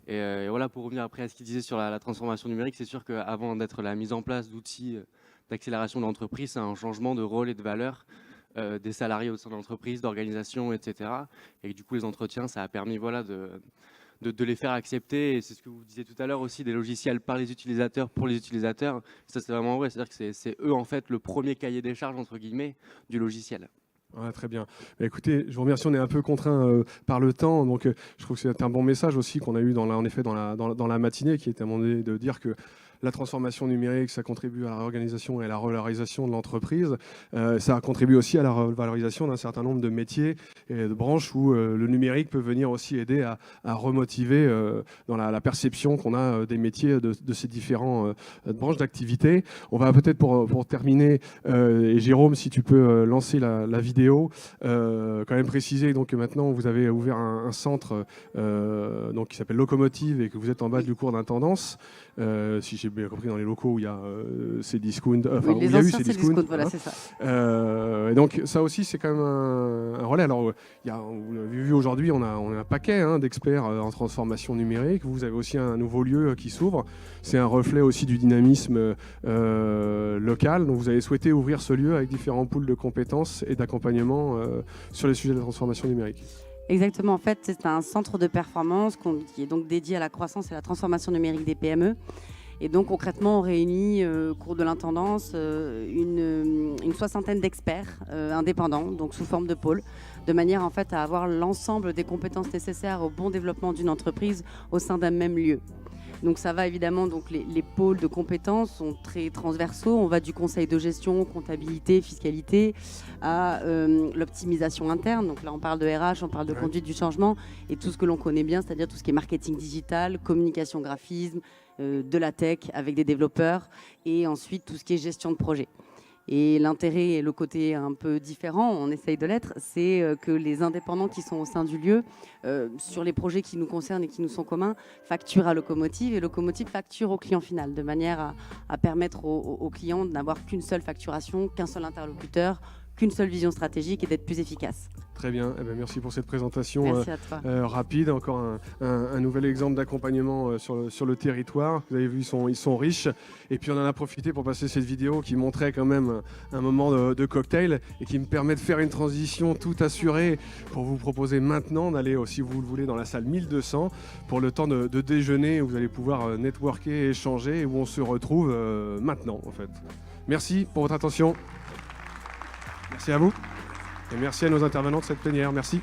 Speaker 8: Et voilà, pour revenir après à ce qu'il disait sur la transformation numérique, c'est sûr qu'avant d'être la mise en place d'outils d'accélération de l'entreprise, c'est un changement de rôle et de valeur des salariés au sein de l'entreprise, d'organisation, etc. Et du coup, les entretiens, ça a permis de les faire accepter. Et c'est ce que vous disiez tout à l'heure aussi, des logiciels par les utilisateurs, pour les utilisateurs. Ça, c'est vraiment vrai. C'est-à-dire que c'est eux, en fait, le premier cahier des charges, entre guillemets, du logiciel.
Speaker 1: Ouais, très bien. Bah, écoutez, je vous remercie. On est un peu contraint par le temps, donc je trouve que c'est un bon message aussi qu'on a eu dans la matinée, qui était à un moment donné de dire que la transformation numérique, ça contribue à la réorganisation et à la revalorisation de l'entreprise. Ça contribue aussi à la revalorisation d'un certain nombre de métiers et de branches où le numérique peut venir aussi aider à remotiver dans la perception qu'on a des métiers de ces différentes branches d'activité. On va peut-être pour terminer, et Jérôme, si tu peux lancer la vidéo, quand même préciser donc, que maintenant vous avez ouvert un centre donc, qui s'appelle Locomotive et que vous êtes en bas du cours d'intendance. Si j'ai bien compris, dans les locaux où il y a ces discounts, enfin
Speaker 7: oui,
Speaker 1: où il y a eu ces
Speaker 7: discounts,
Speaker 1: discounts,
Speaker 7: voilà,
Speaker 1: hein.
Speaker 7: c'est ça.
Speaker 1: Et donc ça aussi c'est quand même un relais. Alors vous l'avez vu aujourd'hui, on a un paquet d'experts en transformation numérique. Vous avez aussi un nouveau lieu qui s'ouvre. C'est un reflet aussi du dynamisme local. Donc vous avez souhaité ouvrir ce lieu avec différents pools de compétences et d'accompagnement sur les sujets de la transformation numérique.
Speaker 7: Exactement, en fait, c'est un centre de performance qui est donc dédié à la croissance et à la transformation numérique des PME. Et donc concrètement, on réunit au cours de l'intendance une soixantaine d'experts indépendants, donc sous forme de pôle, de manière en fait à avoir l'ensemble des compétences nécessaires au bon développement d'une entreprise au sein d'un même lieu. Donc ça va évidemment, donc les pôles de compétences sont très transversaux. On va du conseil de gestion, comptabilité, fiscalité, à l'optimisation interne. Donc là, on parle de RH, on parle de conduite du changement et tout ce que l'on connaît bien, c'est-à-dire tout ce qui est marketing digital, communication, graphisme, de la tech avec des développeurs et ensuite tout ce qui est gestion de projet. Et l'intérêt et le côté un peu différent, on essaye de l'être, c'est que les indépendants qui sont au sein du lieu, sur les projets qui nous concernent et qui nous sont communs, facturent à Locomotive et Locomotive facture au client final, de manière à permettre aux clients de n'avoir qu'une seule facturation, qu'un seul interlocuteur, qu'une seule vision stratégique et d'être plus efficace.
Speaker 1: Très bien, merci pour cette présentation rapide. Encore un nouvel exemple d'accompagnement sur le territoire. Vous avez vu, ils sont riches. Et puis on en a profité pour passer cette vidéo qui montrait quand même un moment de cocktail et qui me permet de faire une transition tout assurée pour vous proposer maintenant d'aller, si vous le voulez, dans la salle 1200 pour le temps de déjeuner où vous allez pouvoir networker et échanger et où on se retrouve maintenant en fait. Merci pour votre attention. Merci à vous et merci à nos intervenants de cette plénière. Merci.